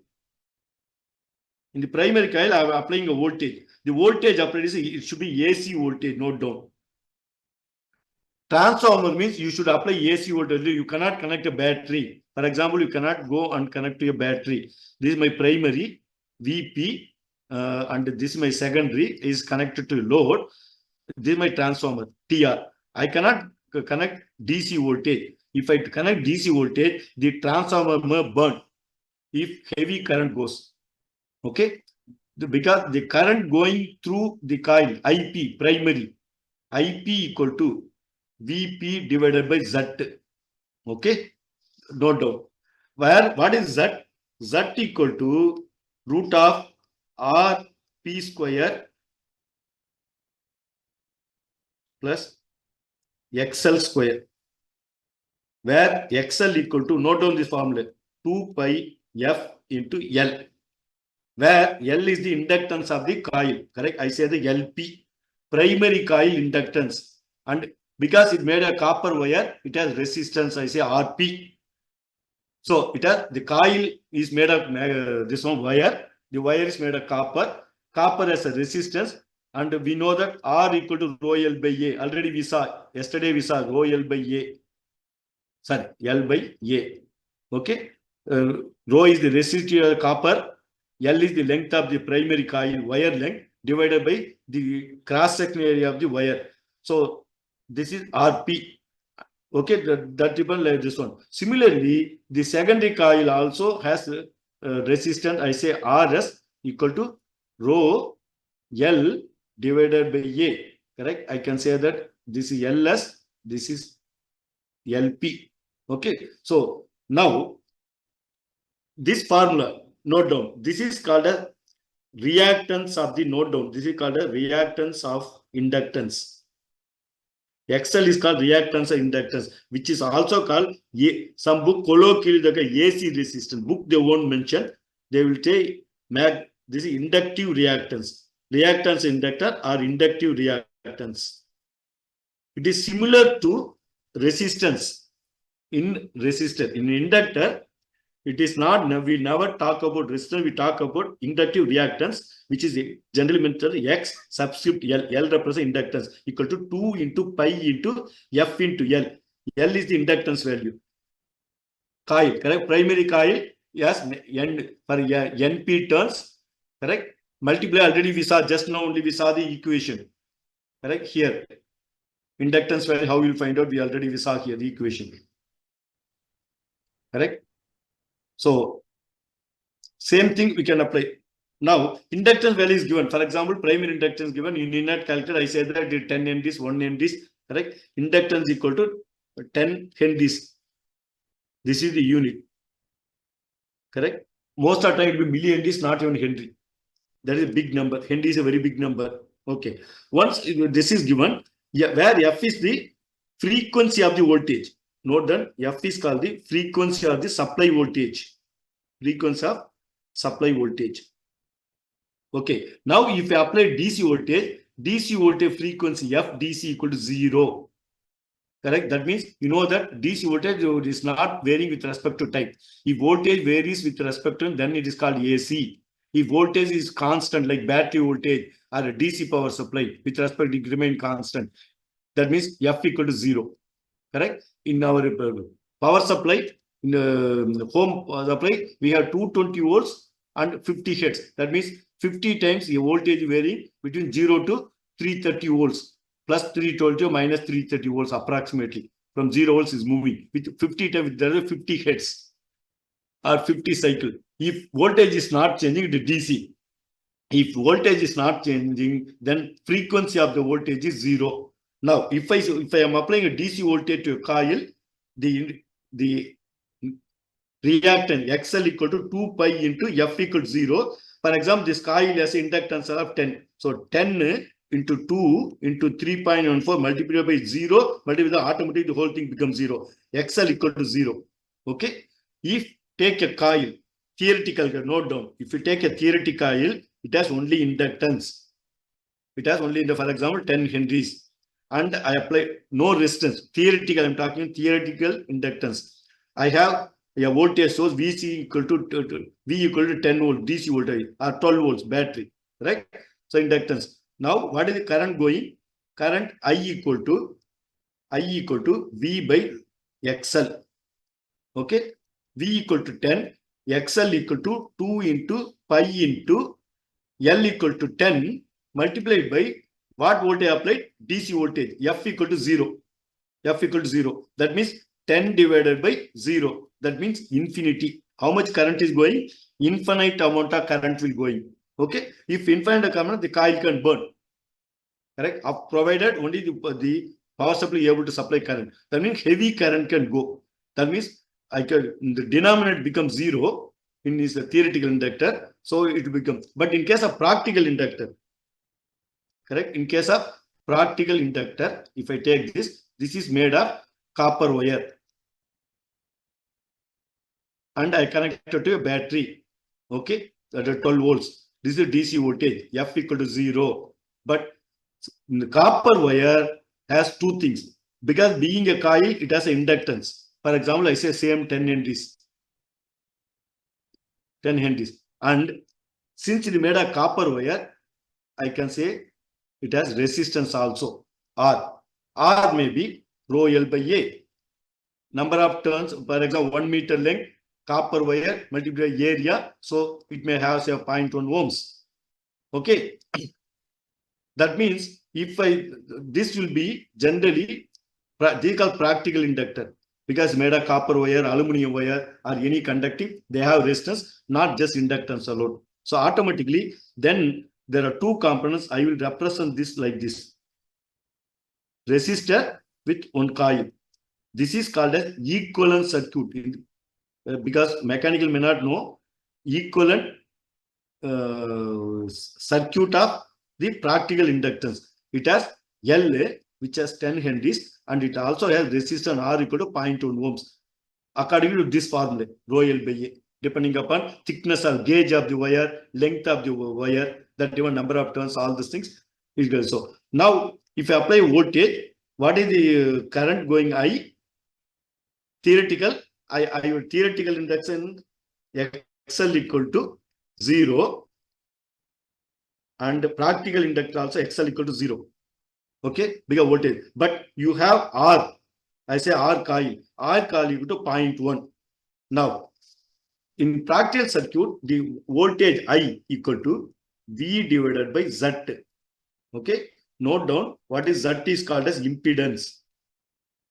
In the primary coil, I am applying a voltage. The voltage applied is, it should be AC voltage, note down. Transformer means you should apply AC voltage. You cannot connect a battery. For example, you cannot go and connect to a battery. This is my primary VP, and this is my secondary is connected to load. This is my transformer TR. I cannot connect DC voltage. If I connect DC voltage, the transformer may burn if heavy current goes. Okay. because the current going through the coil, IP, primary, IP equal to VP divided by Z. Okay, no doubt. Where, what is Z? Z equal to root of RP square plus XL square. Where XL equal to, note down this formula, 2 pi F into L. Where L is the inductance of the coil, correct? I say the LP, primary coil inductance. And because it made a copper wire, it has resistance, I say RP. So it has, the coil is made of this one wire. The wire is made of copper. Copper has a resistance. And we know that R equal to rho L by A. Already we saw, yesterday we saw rho L by A. Sorry, L by A. Okay. Rho is the resistance of copper. L is the length of the primary coil, wire length, divided by the cross-section area of the wire. So this is RP. Okay, that depends like this one. Similarly, the secondary coil also has resistance. I say RS equal to rho L divided by A. Correct? I can say that this is LS, this is LP. Okay, so now this formula, note down. This is called a reactance of the, note down. This is called a reactance of inductance. XL is called reactance of inductance, which is also called some book colloquially the AC resistance. Book they won't mention. They will say this is inductive reactance. Reactance inductor or inductive reactance. It is similar to resistance. In resistor, in inductor, it is not, we never talk about resistance, we talk about inductive reactance, which is generally mentioned X subscript L. L represents inductance equal to 2 into pi into F into L. L is the inductance value. Coil, correct? Primary coil, yes, N for NP turns, correct? Multiply, already we saw, just now only we saw the equation, correct? Here, inductance value, how you will find out, we already saw here the equation. Correct? So, same thing we can apply. Now, inductance value is given. For example, primary inductance given. You need not calculate. I said that the 10 henries, 1 henries. Correct? Inductance equal to 10 henries. This is the unit. Correct? Most of the time it will be millihenries, not even Henry. That is a big number. Henry is a very big number. Okay. Once this is given, where F is the frequency of the voltage. Note that F is called the frequency of the supply voltage. Frequency of supply voltage. Okay. Now, if I apply DC voltage frequency F DC equal to 0. Correct? That means you know that DC voltage is not varying with respect to time. If voltage varies with respect to, then it is called AC. If voltage is constant, like battery voltage or a DC power supply, with respect to it remain constant, that means F equal to 0. Correct? In our power supply, in home supply, we have 220 volts and 50 hertz. That means 50 times the voltage varying between 0 to 330 volts. Plus 320 or minus 330 volts approximately. From 0 volts is moving. With 50 times, there are 50 hertz or 50 cycle. If voltage is not changing, it is DC. If voltage is not changing, then frequency of the voltage is 0. Now, if I am applying a DC voltage to a coil, the reactant XL equal to 2 pi into F equal to 0. For example, this coil has inductance of 10. So 10 into 2 into 3.14 multiplied by 0, multiplied by automatically the whole thing becomes 0. XL equal to 0. Okay. If take a coil, theoretical, note down. If you take a theoretical coil, it has only inductance. It has only, for example, 10 henries. And I apply no resistance. Theoretical, I'm talking theoretical inductance. I have a voltage source VC equal to V equal to 10 volt DC voltage or 12 volts battery. Right? So inductance. Now, what is the current going? Current I equal to V by XL. Okay? V equal to 10. XL equal to 2 into pi into L equal to 10 multiplied by what voltage applied? DC voltage. F equal to 0. F equal to 0. That means 10 divided by 0. That means infinity. How much current is going? Infinite amount of current will going. Okay. If infinite component, the coil can burn. Correct. Provided only the power supply is able to supply current. That means heavy current can go. That means the denominator becomes 0 in this theoretical inductor. So it becomes, but in case of practical inductor, correct? In case of practical inductor, if I take this is made of copper wire. And I connect it to a battery. Okay. That is 12 volts. This is DC voltage. F equal to 0. But the copper wire has two things. Because being a coil, it has an inductance. For example, I say same 10 henries. 10 henries. And since it is made of copper wire, I can say it has resistance also. R. R may be rho L by A. Number of turns, for example, 1 meter length, copper wire multiplied by area. So it may have say 0.1 ohms. Okay. That means if this will be generally, they call practical inductor because made of copper wire, aluminum wire or any conductive, they have resistance, not just inductance alone. So automatically, then there are two components. I will represent this like this. Resistor with one coil. This is called as equivalent circuit because mechanical may not know equivalent circuit of the practical inductance. It has LA, which has 10 henries, and it also has resistance R equal to 0.1 ohms. According to this formula, rho L by A, depending upon thickness or gauge of the wire, length of the wire, that given number of turns, all these things is good. So now, if I apply voltage, what is the current going I? Theoretical, I would theoretical induction XL equal to 0. And practical inductor also XL equal to 0. Okay, bigger voltage. But you have R. I say R coil. R coil equal to 0.1. Now, in practical circuit, the voltage I equal to V divided by Z. Okay, note down what is Z is called as impedance.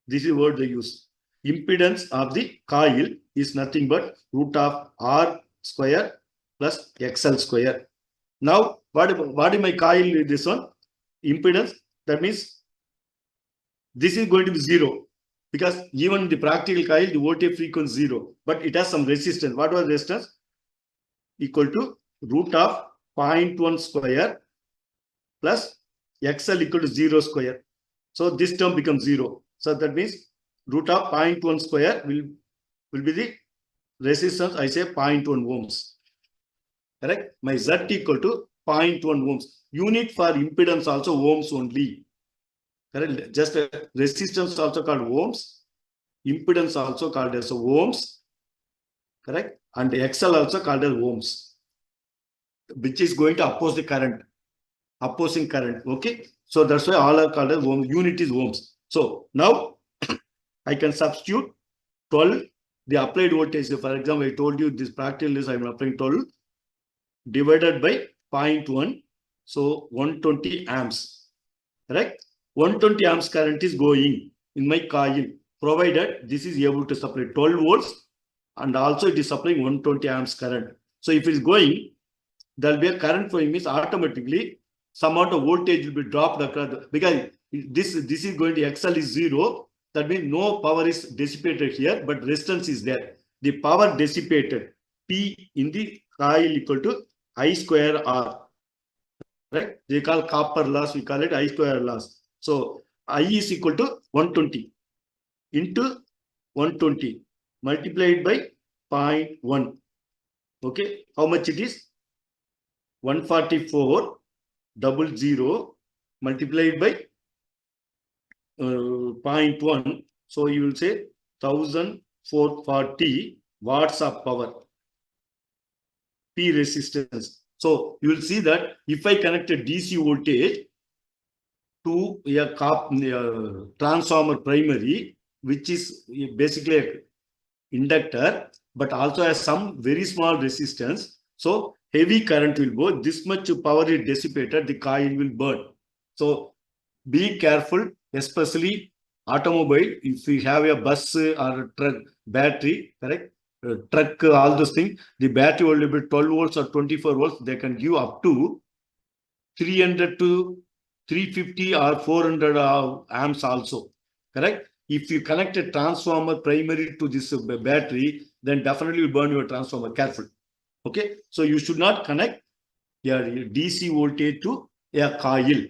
This is what they use. Impedance of the coil is nothing but root of R square plus XL square. Now, what is my coil? This one impedance. That means this is going to be 0 because even the practical coil, the voltage frequency 0, but it has some resistance. What was resistance? Equal to root of 0.1 square plus XL equal to 0 square. So this term becomes 0. So that means root of 0.1 square will be the resistance. I say 0.1 ohms. Correct? My Z equal to 0.1 ohms. Unit for impedance also ohms only. Correct? Just resistance also called ohms. Impedance also called as ohms. Correct? And XL also called as ohms, which is going to oppose the current. Opposing current. Okay. So that's why all are called as ohms. Unit is ohms. So now I can substitute 12, the applied voltage. For example, I told you this practical is I'm applying 12 divided by 0.1. So 120 amps. Correct? 120 amps current is going in my coil, provided this is able to supply 12 volts and also it is supplying 120 amps current. So if it is going, there will be a current flowing, means automatically some amount of voltage will be dropped across because this is going to XL is 0. That means no power is dissipated here, but resistance is there. The power dissipated, P in the coil equal to I square R. Right? They call copper loss, we call it I square loss. So I is equal to 120 into 120 multiplied by 0.1. Okay, how much it is? 144.00 multiplied by 0.1. So you will say 1440 watts of power. P resistance. So you will see that if I connect a DC voltage to a transformer primary, which is basically an inductor, but also has some very small resistance. So heavy current will go. This much power is dissipated, the coil will burn. So be careful, especially automobile. If you have a bus or a truck battery, correct? truck, all those things, the battery will be 12 volts or 24 volts. They can give up to 300 to 350 or 400 amps also. Correct? If you connect a transformer primary to this battery, then definitely you burn your transformer. Careful. Okay. So you should not connect your DC voltage to a coil,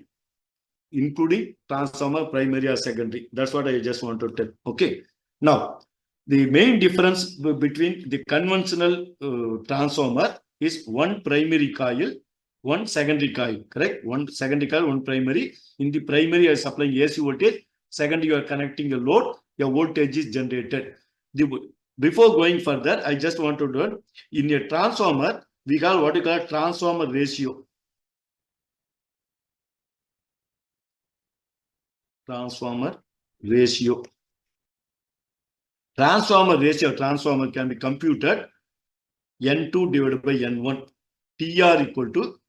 including transformer primary or secondary. That's what I just want to tell. Okay. Now, the main difference between the conventional transformer is one primary coil, one secondary coil. Correct? One secondary coil, one primary. In the primary, you are supplying AC voltage. Second, you are connecting a load. Your voltage is generated. Before going further, I just want to learn in a transformer, we call what you call transformer ratio. Transformer ratio. Transformer can be computed N2 divided by N1. TR equal to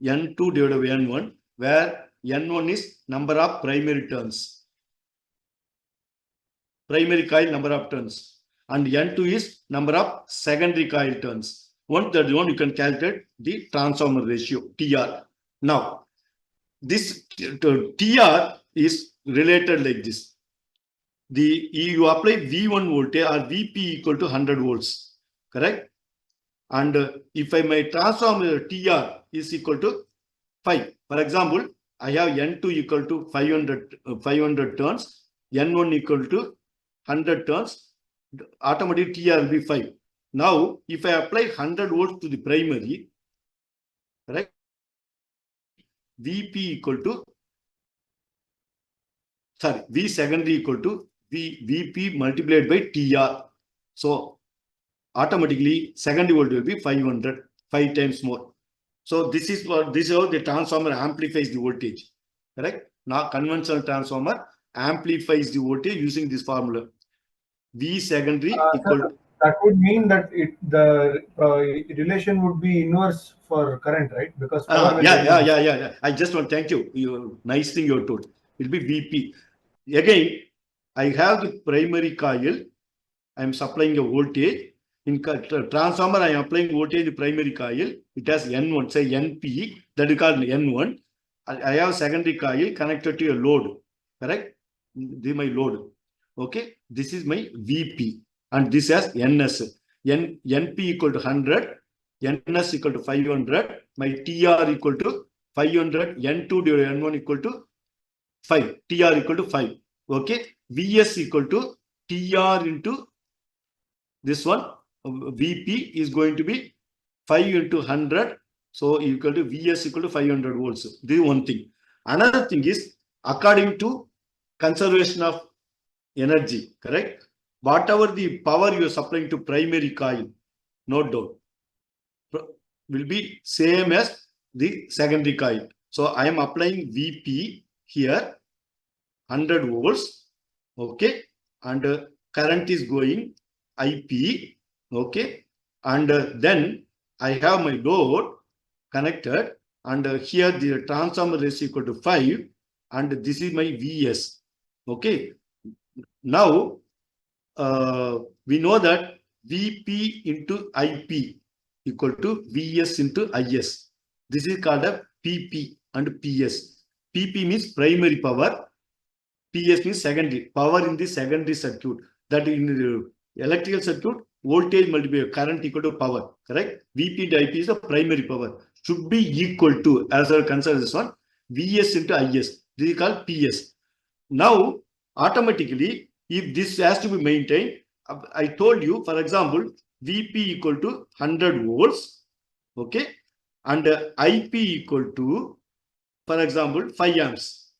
N2 divided by N1, where N1 is number of primary turns. Primary coil number of turns. And N2 is number of secondary coil turns. One you can calculate the transformer ratio, TR. Now, this TR is related like this. You apply V1 voltage or VP equal to 100 volts, correct? And if my transformer TR is equal to 5, for example, I have N2 equal to 500 turns, N1 equal to 100 turns, automatically TR will be 5. Now, if I apply 100 volts to the primary, correct? VP equal to, V secondary equal to VP multiplied by TR. So automatically secondary voltage will be 500, 5 times more. So this is how the transformer amplifies the voltage. Correct? Now conventional transformer amplifies the voltage using this formula. V secondary equal to, that would mean that the relation would be inverse for current, right? Because yeah. I just want to thank you. Nice thing you told. It will be VP. Again, I have the primary coil. I am supplying a voltage. In transformer, I am applying voltage in the primary coil. It has N1, say NP, that is called N1. I have secondary coil connected to a load. Correct? This is my load. Okay. This is my VP. And this has NS. NP equal to 100. NS equal to 500. My TR equal to 500. N2 divided N1 equal to 5. TR equal to 5. Okay. VS equal to TR into this one. VP is going to be 5 into 100. So equal to VS equal to 500 volts. This is one thing. Another thing is, according to conservation of energy, correct? Whatever the power you are supplying to primary coil, note down, will be same as the secondary coil. So I am applying VP here, 100 volts. Okay. And current is going IP. Okay. And then I have my load connected, and here the transformer is equal to 5, and this is my VS. Okay. Now we know that VP into IP equal to VS into IS. This is called a PP and PS. PP means primary power. PS means secondary power in the secondary circuit. That in the electrical circuit, voltage multiplied current equal to power. Correct? VP into IP is the primary power. Should be equal to, as our concern this one, VS into IS. This is called PS. Now, automatically, if this has to be maintained, I told you, for example, VP equal to 100 volts. Okay. And IP equal to, for example, 5 amps.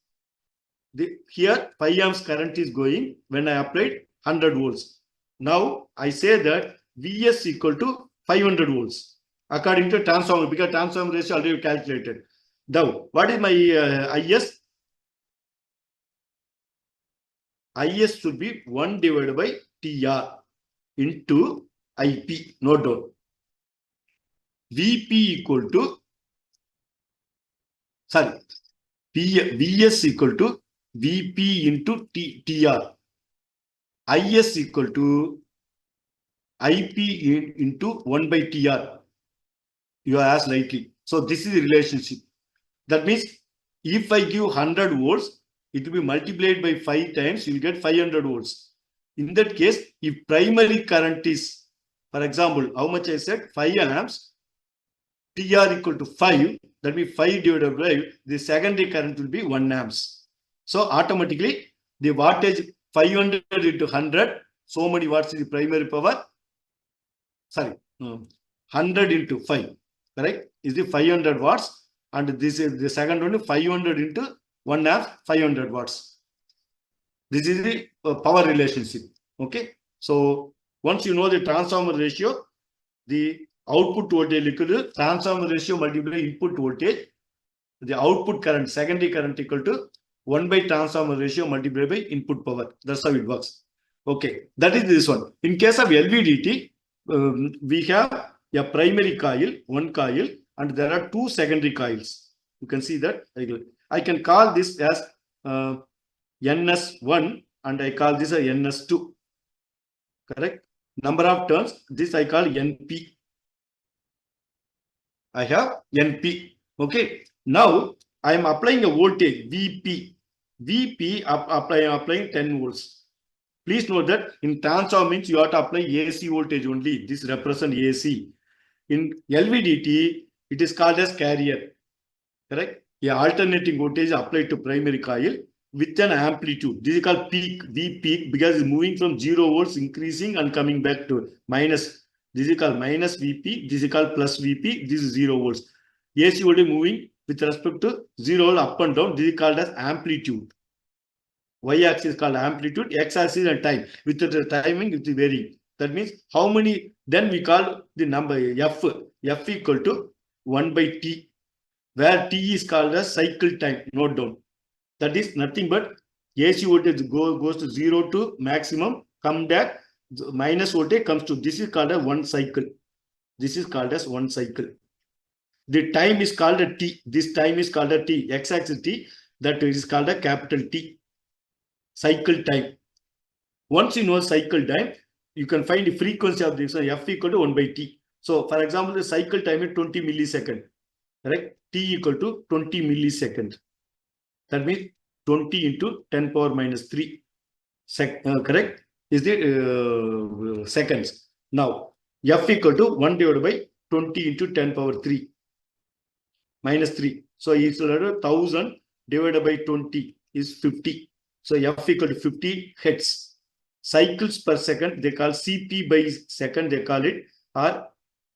Here 5 amps current is going when I applied 100 volts. Now I say that VS equal to 500 volts according to transformer, because transformer ratio already calculated. Now what is my IS? IS should be 1 divided by TR into IP. Note down. VP equal to, VS equal to VP into TR. IS equal to IP into 1 by TR. You are asked lightly. So this is the relationship. That means if I give 100 volts, it will be multiplied by 5 times, you will get 500 volts. In that case, if primary current is, for example, how much I said? 5 amps, TR equal to 5, that means 5 divided by 5, the secondary current will be 1 amps. So automatically, the wattage 500 into 100, so many watts is the primary power. Sorry, 100 into 5, correct? Is the 500 watts. And this is the second one, 500 into 1 amp, 500 watts. This is the power relationship. Okay. So once you know the transformer ratio, the output voltage equal to transformer ratio multiplied by input voltage, the output current, secondary current equal to 1 by transformer ratio multiplied by input power. That's how it works. Okay. That is this one. In case of LVDT, we have a primary coil, one coil, and there are 2 secondary coils. You can see that. I can call this as NS1 and I call this as NS2. Correct? Number of turns, this I call NP. I have NP. Okay. Now I am applying a voltage VP. VP applying 10 volts. Please note that in transformer means you have to apply AC voltage only. This represents AC. In LVDT, it is called as carrier. Correct? A alternating voltage applied to primary coil with an amplitude. This is called peak, V peak, because it's moving from 0 volts, increasing and coming back to minus. This is called minus VP. This is called plus VP. This is 0 volts. AC voltage moving with respect to 0 volt up and down. This is called as amplitude. Y-axis is called amplitude. X-axis and time. With the timing, it is varying. That means how many, then we call the number F. F equal to 1 by T, where T is called as cycle time. Note down. That is nothing but AC voltage goes to 0 to maximum, come back, minus voltage comes to, this is called as 1 cycle. This is called as 1 cycle. The time is called a T. This time is called a T. X-axis T. That is called a capital T. Cycle time. Once you know cycle time, you can find the frequency of this. F equal to 1 by T. So, for example, the cycle time is 20 millisecond. Correct? T equal to 20 millisecond. That means 20 into 10 power minus 3. Correct? Is the seconds. Now, F equal to 1 divided by 20 into 10 power 3 minus 3. So, it's 1000 divided by 20 is 50. So, F equal to 50 hertz. Cycles per second, they call CP by second, they call it, or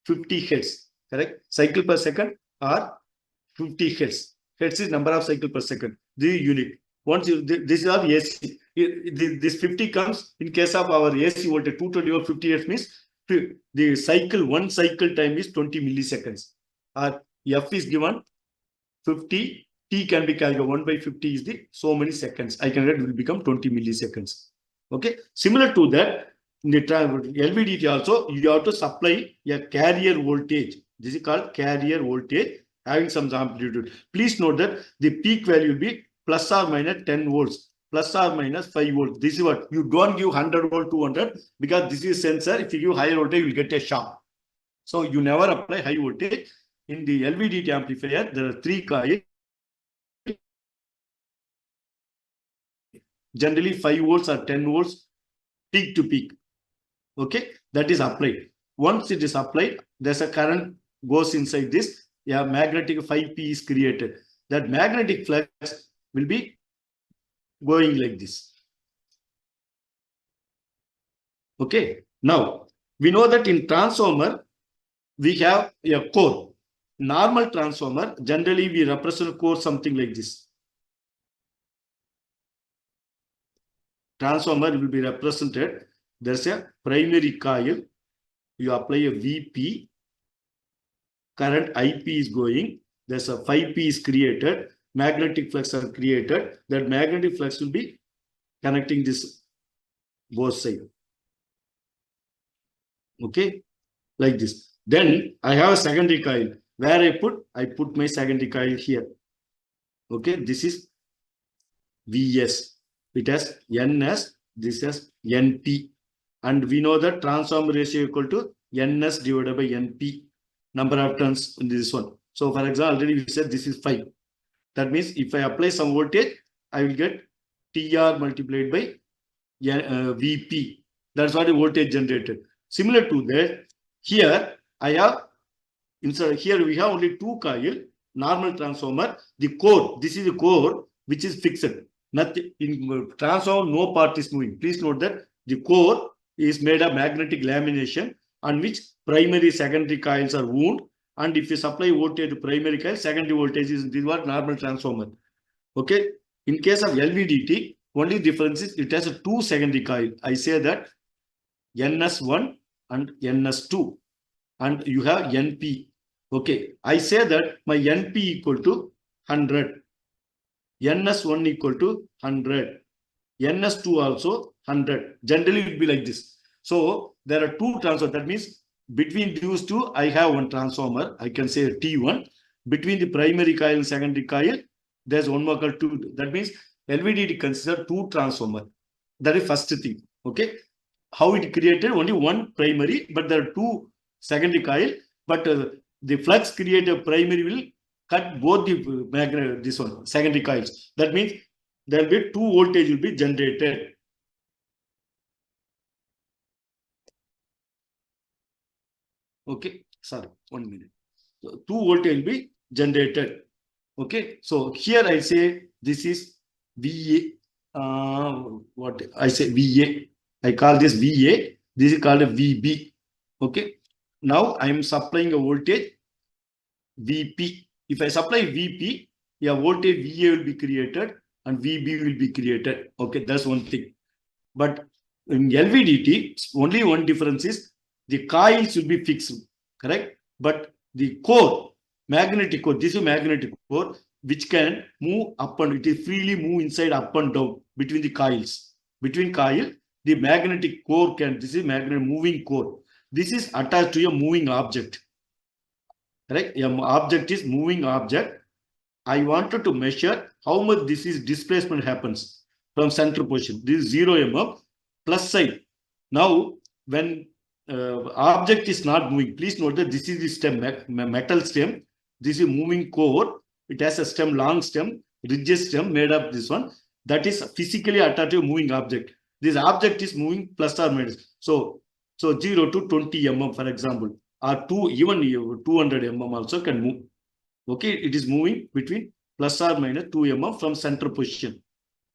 50 hertz. Correct? Cycle per second or 50 hertz. Hertz is number of cycle per second. This is unit. Once you, this is our AC. This 50 comes in case of our AC voltage 220 over 50 hertz means the cycle, one cycle time is 20 milliseconds. Or F is given 50, T can be calculated. 1 by 50 is the so many seconds. I can get will become 20 milliseconds. Okay. Similar to that, in the LVDT also, you have to supply a carrier voltage. This is called carrier voltage having some amplitude. Please note that the peak value will be plus or minus 10 volts, plus or minus 5 volts. This is what you don't give 100 volt, 200 because this is sensor. If you give higher voltage, you will get a shock. So you never apply high voltage. In the LVDT amplifier, there are 3 coils. Generally 5 volts or 10 volts peak to peak. Okay, that is applied. Once it is applied, there's a current goes inside this. Yeah, magnetic 5P is created. That magnetic flux will be going like this. Okay, now we know that in transformer we have a core. Normal transformer, generally we represent core something like this. Transformer will be represented. There's a primary coil. You apply a VP. Current IP is going. There's a 5P is created. Magnetic flux are created. That magnetic flux will be connecting this both sides. Okay, like this. Then I have a secondary coil. Where I put my secondary coil here. Okay, this is VS. It has NS. This has NP. And we know that transformer ratio equal to NS divided by NP, number of turns in this one. So for example, already we said this is 5. That means if I apply some voltage, I will get TR multiplied by VP. That's what the voltage generated. Similar to that, here I have, inside here we have only 2 coil, normal transformer. The core, this is the core which is fixed. Nothing in transformer, no part is moving. Please note that the core is made of magnetic lamination on which primary, secondary coils are wound. And if you supply voltage to primary coil, secondary voltage is this what normal transformer. Okay. In case of LVDT, only difference is it has a 2 secondary coil. I say that NS1 and NS2, and you have NP. Okay. I say that my NP equal to 100. NS1 equal to 100. NS2 also 100. Generally, it will be like this. So there are 2 transformers. That means between these 2, I have 1 transformer. I can say T1. Between the primary coil and secondary coil, there's 1 more coil 2. That means LVDT consider 2 transformer. That is first thing. Okay. How it created only 1 primary, but there are 2 secondary coil. But the flux created primary will cut both the this one secondary coils. That means there will be 2 voltage will be generated. Okay, sorry, 1 minute. So 2 voltage will be generated. Okay, so here I say this is VA. What I say VA. I call this VA. This is called a VB. Okay. Now I am supplying a voltage VP. If I supply VP, a voltage VA will be created and VB will be created. Okay, that's one thing. But in LVDT, only one difference is the coils will be fixed, correct? But the core, magnetic core, this is magnetic core, which can move up and it is freely move inside up and down between the coils. Between coil, the magnetic core can, this is magnetic moving core. This is attached to a moving object. Correct? An object is moving object. I wanted to measure how much this is displacement happens from center position. This is 0 mm plus side. Now, when object is not moving, please note that this is the stem, metal stem. This is moving core. It has a stem, long stem, rigid stem made of this one. That is physically attached to a moving object. This object is moving plus or minus. So 0 to 20 mm, for example, or even 200 mm also can move. Okay, it is moving between plus or minus 2 mm from center position.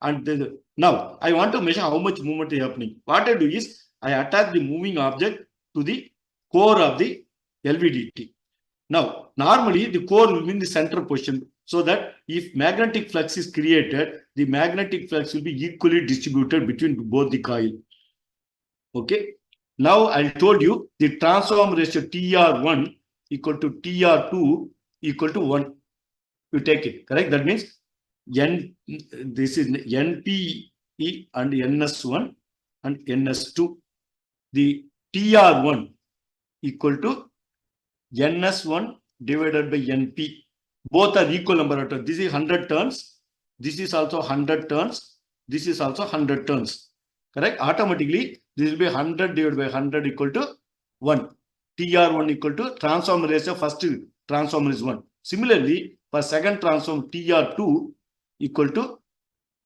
And now I want to measure how much movement is happening. What I do is I attach the moving object to the core of the LVDT. Now, normally the core will be in the center position so that if magnetic flux is created, the magnetic flux will be equally distributed between both the coil. Okay. Now, I told you the transform ratio TR1 equal to TR2 equal to 1. You take it, correct? That means this is NPE and NS1 and NS2. The TR1 equal to NS1 divided by NP. Both are equal number of turns. This is 100 turns. This is also 100 turns. This is also 100 turns. Correct? Automatically, this will be 100 divided by 100 equal to 1. TR1 equal to transformer ratio. First transformer is 1. Similarly, for second transform, TR2 equal to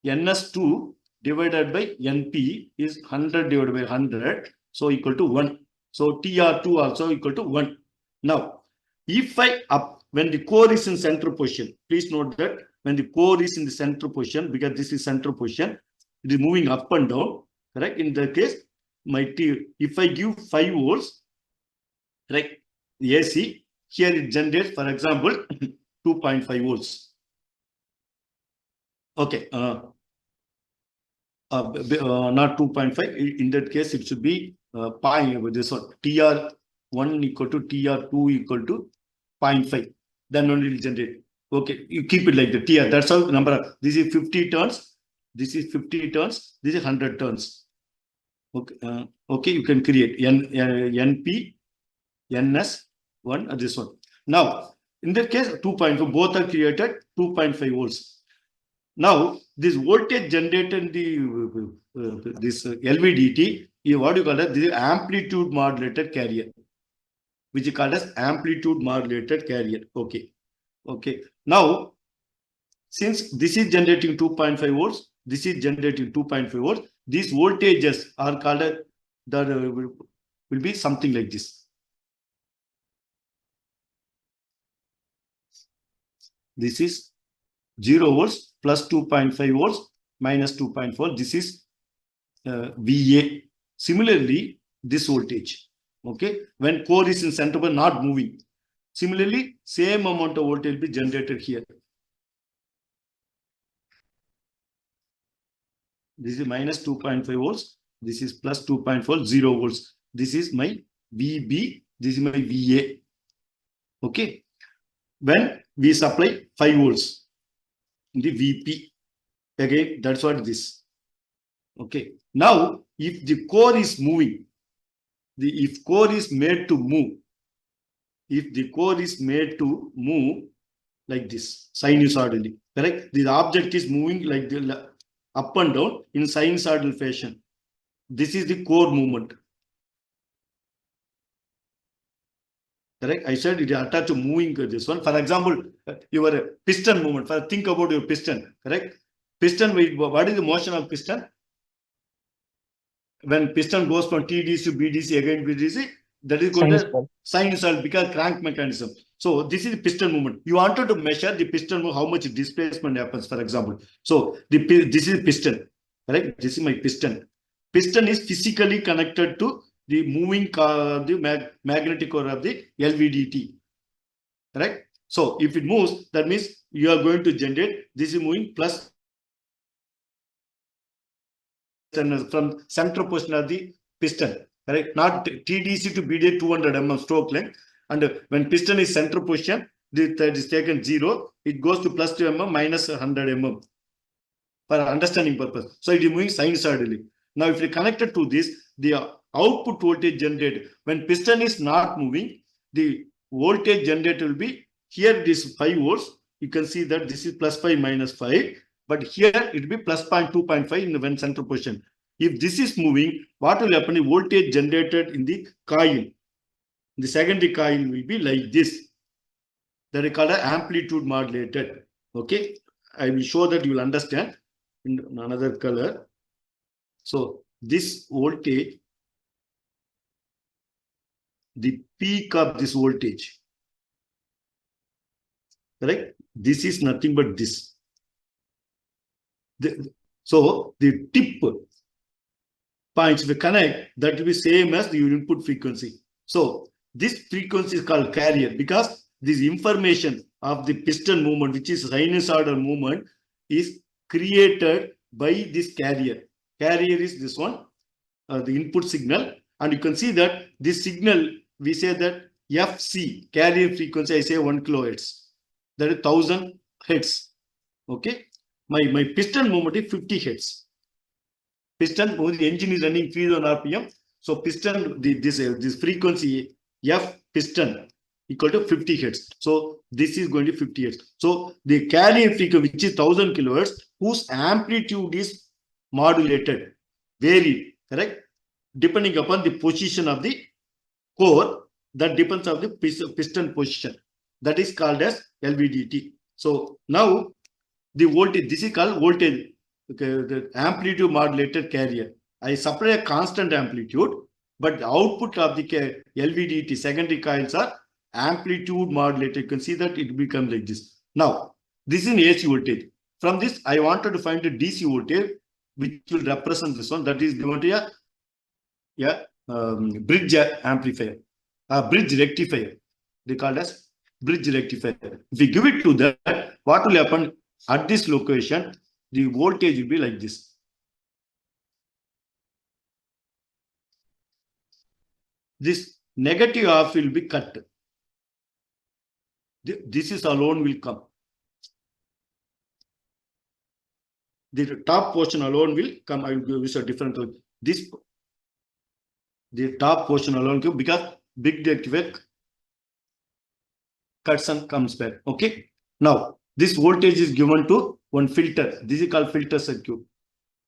NS2 divided by NP is 100 divided by 100. So equal to 1. So TR2 also equal to 1. Now, if I up when the core is in center position, please note that when the core is in the center position, because this is center position, it is moving up and down. Correct? In that case, if I give 5 volts, correct, AC, here it generates, for example, 2.5 volts. Okay. Not 2.5. In that case, it should be with this one. TR1 equal to TR2 equal to 0.5. Then only it will generate. Okay. You keep it like the TR. That's how the number. This is 50 turns. This is 50 turns. This is 100 turns. Okay. Okay. You can create NP, NS1, and this one. Now, in that case, 2.5. Both are created 2.5 volts. Now, this voltage generated in the this LVDT what do you call it? This is amplitude modulated carrier, which is called as amplitude modulated carrier. Okay. Okay. Now, since this is generating 2.5 volts, this is generating 2.5 volts, these voltages are called will be something like this. This is 0 volts plus 2.5 volts minus 2.4. This is VA. Similarly, this voltage, okay, when core is in center but not moving. Similarly, same amount of voltage will be generated here. This is minus 2.5 volts. This is plus 2.4, 0 volts. This is my VB. This is my VA. Okay. When we supply 5 volts in the VP, again, that's what this. Okay. Now, if the core is moving, if core is made to move, if the core is made to move like this, sinusoidally, correct? The object is moving like the up and down in sinusoidal fashion. This is the core movement. Correct? I said it is attached to moving this one. For example, your piston movement. Think about your piston. Correct? Piston, what is the motion of piston? When piston goes from TDC to BDC, again BDC, that is going to sinusoidal because crank mechanism. So this is the piston movement. You wanted to measure the piston movement, how much displacement happens, for example. So this is piston. Correct? This is my piston. Piston is physically connected to the moving magnetic core of the LVDT. Correct? So if it moves, that means you are going to generate, this is moving plus from central portion of the piston. Correct? Not TDC to BD 200 mm stroke length. And when piston is central position, that is taken 0, it goes to plus 2 mm minus 100 mm for understanding purpose. So it is moving sinusoidally. Now, if you connect it to this, the output voltage generated when piston is not moving, the voltage generated will be here. It is 5 volts. You can see that this is plus 5 minus 5, but here it will be plus 2.5 in the when central position. If this is moving, what will happen? The voltage generated in the coil, the secondary coil, will be like this. That is called amplitude modulated. Okay, I will show that you will understand in another color. So this voltage, the peak of this voltage, correct? This is nothing but this. So the tip points we connect, that will be same as the input frequency. So this frequency is called carrier because this information of the piston movement, which is sinusoidal movement, is created by this carrier. Carrier is this one, the input signal, and you can see that this signal, we say that FC, carrier frequency, I say 1 kilohertz. That is 1000 hertz. Okay, my piston movement is 50 hertz. Piston, the engine is running 3000 RPM. So piston, this frequency F piston equal to 50 hertz. So this is going to 50 hertz. So the carrier frequency, which is 1000 kilohertz, whose amplitude is modulated, varied, correct? Depending upon the position of the core, that depends on the piston position. That is called as LVDT. So now the voltage, this is called voltage, okay, the amplitude modulated carrier. I supply a constant amplitude, but the output of the LVDT secondary coils are amplitude modulated. You can see that it becomes like this. Now, this is an AC voltage. From this, I wanted to find a DC voltage, which will represent this one. That is given to a bridge amplifier, bridge rectifier. They call it as bridge rectifier. If we give it to that, what will happen at this location? The voltage will be like this. This negative half will be cut. This is alone will come. The top portion alone will come. I will use a different color. This, the top portion alone will, because big rectifier cuts and comes back. Okay. Now this voltage is given to one filter. This is called filter circuit.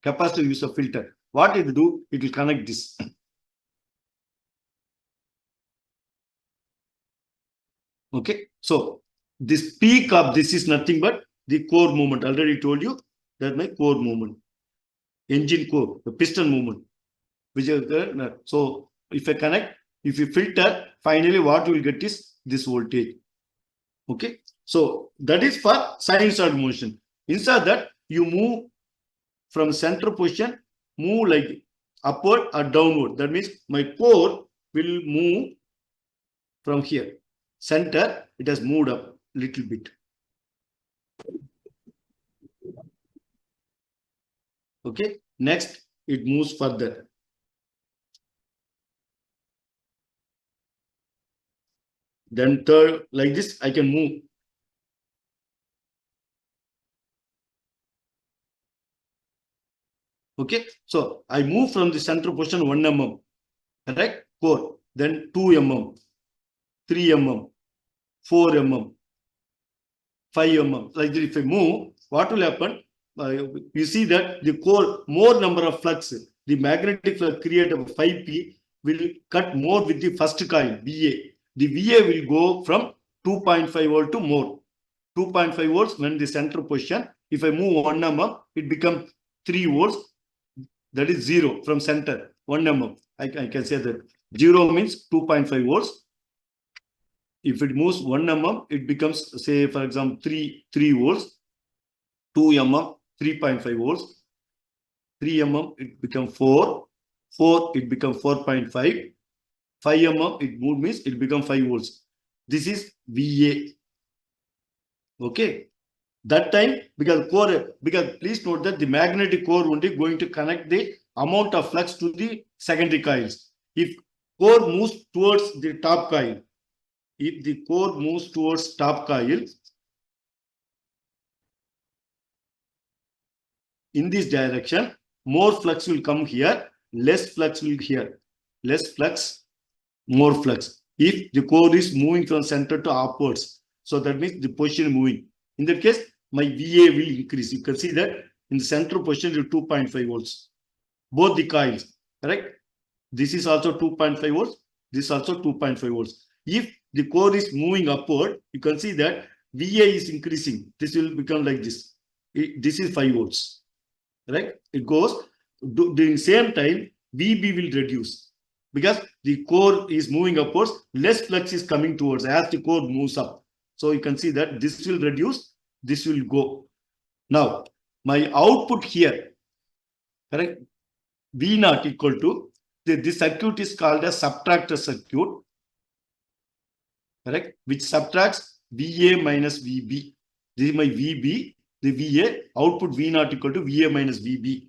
Capacitor use a filter. what it will do, it will connect this. Okay, so this peak of this is nothing but the core movement. Already told you that my core movement, engine core, the piston movement, which is the, so if I connect, if you filter, finally what you will get is this voltage. Okay, so that is for sinusoid motion. Instead that you move from center position, move like upward or downward. That means my core will move from here. Center, it has moved up a little bit. Okay, next it moves further. Then third, like this, I can move. Okay, so I move from the center position 1 mm, correct? Core, then 2 mm, 3 mm, 4 mm, 5 mm. Like this, if I move, what will happen? You see that the core, more number of flux, the magnetic flux created of 5P will cut more with the first coil, VA. The VA will go from 2.5 volt to more. 2.5 volts when the center position. If I move 1 mm, it becomes 3 volts. That is 0 from center, 1 mm. I can say that 0 means 2.5 volts. If it moves 1 mm, it becomes, say, for example, 3 volts. 2 mm, 3.5 volts. 3 mm, it becomes 4. 4, it becomes 4.5. 5 mm, it moves means it becomes 5 volts. This is VA. Okay. That time, because please note that the magnetic core only going to connect the amount of flux to the secondary coils. If core moves towards the top coil, if the core moves towards top coil, in this direction, more flux will come here, less flux will here. Less flux, more flux. If the core is moving from center to upwards, so that means the position moving. In that case, my VA will increase. You can see that in the center position is 2.5 volts. Both the coils, correct? This is also 2.5 volts. This is also 2.5 volts. If the core is moving upward, you can see that VA is increasing. This will become like this. This is 5 volts. Right? It goes during the same time, VB will reduce because the core is moving upwards, less flux is coming towards as the core moves up. So you can see that this will reduce, this will go. Now, my output here, correct? V naught equal to, this circuit is called a subtractor circuit, correct? Which subtracts VA minus VB. This is my VB, the VA, output V naught equal to VA minus VB.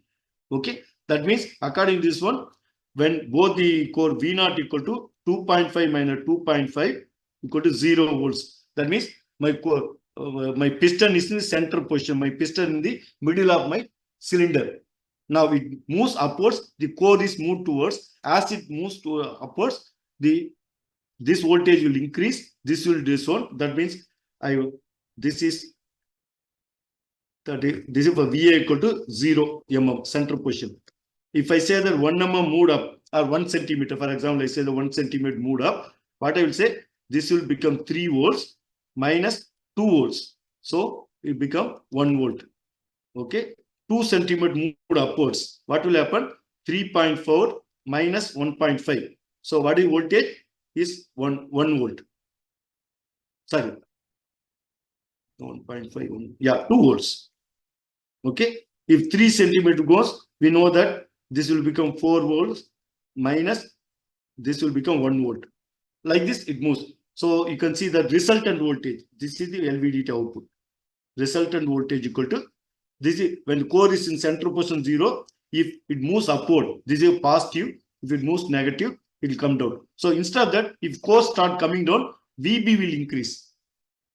Okay, that means according to this one, when both the core V naught equal to 2.5 minus 2.5 equal to 0 volts. That means my core, my piston is in the center position, my piston in the middle of my cylinder. Now it moves upwards, the core is moved towards. As it moves to upwards, this voltage will increase, this will this one. That means this is for VA equal to 0 mm center position. If I say that 1 mm moved up or 1 centimeter, for example, I say the 1 centimeter moved up, what I will say, this will become 3 volts minus 2 volts. So it become 1 volt. Okay, 2 centimeter moved upwards. What will happen? 3.4 minus 1.5. So what is voltage? Is 1 volt. Sorry. 1.5. Yeah, 2 volts. Okay. If 3 centimeter goes, we know that this will become 4 volts minus this will become 1 volt. Like this, it moves. So you can see the resultant voltage. This is the LVDT output. Resultant voltage equal to this is when the core is in center position 0. If it moves upward, this is positive. If it moves negative, it will come down. So instead of that, if core start coming down, VB will increase.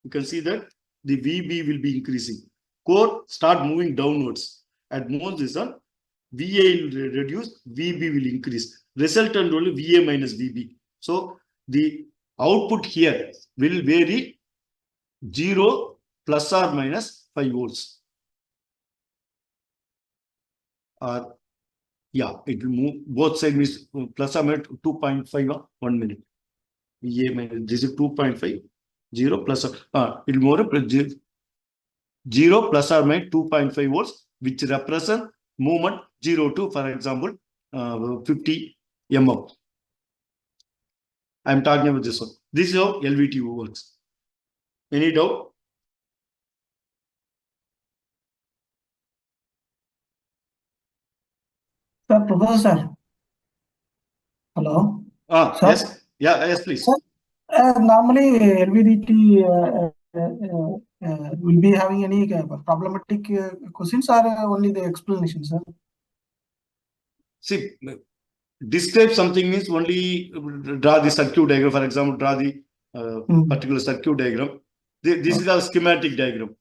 You can see that the VB will be increasing. Core start moving downwards. At most this one, VA will reduce, VB will increase. Resultant only VA minus VB. So the output here will vary 0 plus or minus 5 volts. Or Yeah, it will move both sides means plus or minus 2.5 or 1 minute. Yeah, this is 2.5, 0 plus, it will more 0 plus or minus 2.5 volts, which represent movement 0 to, for example, 50 mm. I am talking about this one. This is how LVT works. Any doubt? Sir, Professor. Hello. Sir? Yes. Yeah, yes, please. Sir, normally LVDT will be having any problematic questions or only the explanation, sir? See, describe something means only draw the circuit diagram. For example, draw the particular circuit diagram. This is a schematic diagram.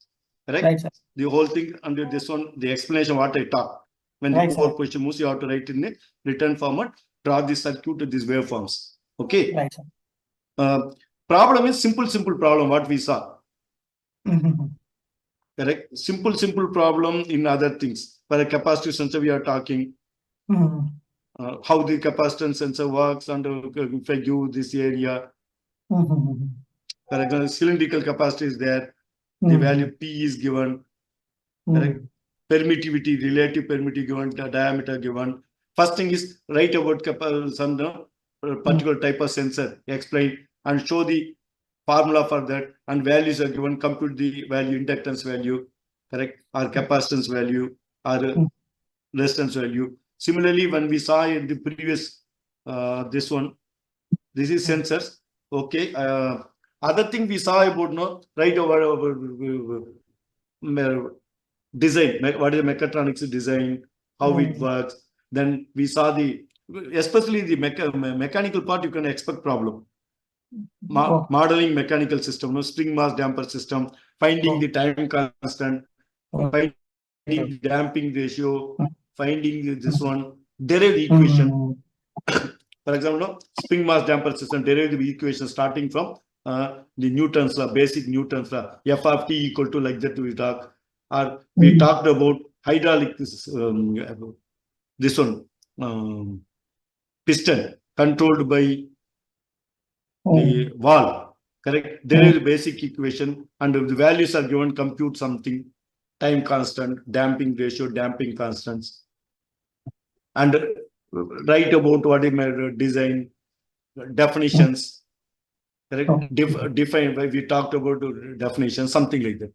Correct? Right, sir. The whole thing under this one, the explanation what I talk. When Right, the 4 question moves, you have to write in the written format, draw the circuit to these waveforms. Okay. Right, sir. Problem is simple problem what we saw. Mm-hmm. Correct? Simple problem in other things. For a capacitive sensor, we are talking. Mm-hmm. How the capacitance sensor works, and if I give this area, Mm-hmm. for example, cylindrical capacity is there, the value P is given, correct? Permittivity, relative permittivity given, the diameter given. First thing is write about some particular type of sensor, explain and show the formula for that, and values are given, compute the value, inductance value, correct, or capacitance value, or resistance value. Similarly, when we saw in the previous, this one, this is sensors. Okay. Other thing we saw about right over design. What is Mechatronics design? How it works. Then we saw especially the mechanical part. You can expect problem. Modeling mechanical system, spring mass damper system, finding the time constant, finding the damping ratio, finding this one, derive the equation. For example, spring mass damper system, derive the equation starting from the Newton's law, basic Newton's law, F of T equal to, like that we talk. Or we talked about hydraulic, this one, piston controlled by the valve, correct? There is a basic equation, and the values are given, compute something, time constant, damping ratio, damping constants, and write about what is my design, definitions, correct? Define, we talked about definition, something like that.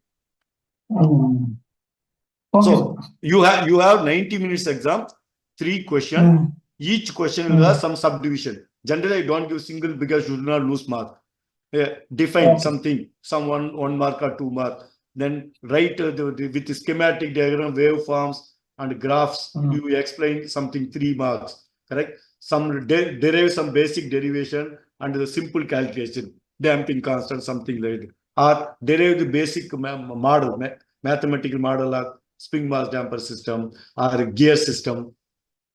So you have 90 minutes exam, 3 questions. Each question will have some subdivision. Generally, I don't give single because you do not lose mark. Define something, some 1 mark or 2 mark. Then write with the schematic diagram, waveforms and graphs. You explain something, 3 marks. Correct? Some derive some basic derivation and the simple calculation, damping constant, something like that. Or derive the basic model, mathematical model of spring mass damper system or gear system.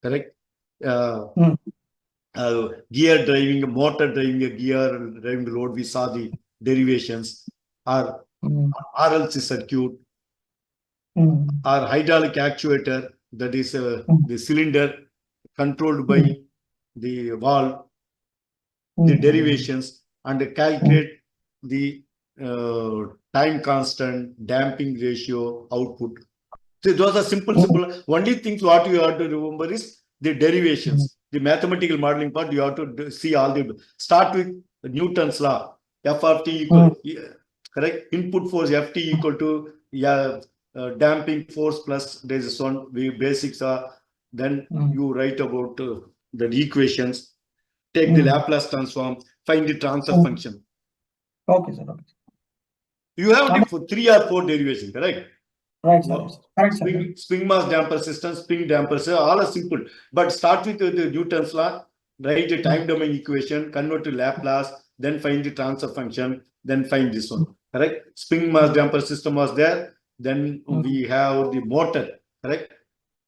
Correct? Gear driving, motor driving a gear, driving the load, we saw the derivations, or RLC circuit, or hydraulic actuator, that is the cylinder controlled by the valve, the derivations, and calculate the time constant, damping ratio, output. So those are simple. Only things what you have to remember is the derivations, the mathematical modeling part. You have to see all the, start with Newton's law, F of T equal, correct? Input force Ft equal to damping force plus this one. We basics are, then you write about the equations, take the Laplace transform, find the transfer function. Okay, sir. Okay. You have 3 or 4 derivations, correct? Right, sir. Correct, sir. Spring mass damper system, spring dampers, all are simple. But start with the Newton's law, write a time domain equation, convert to Laplace, then find the transfer function, then find this one. Correct? Spring mass damper system was there. Then we have the motor. Correct?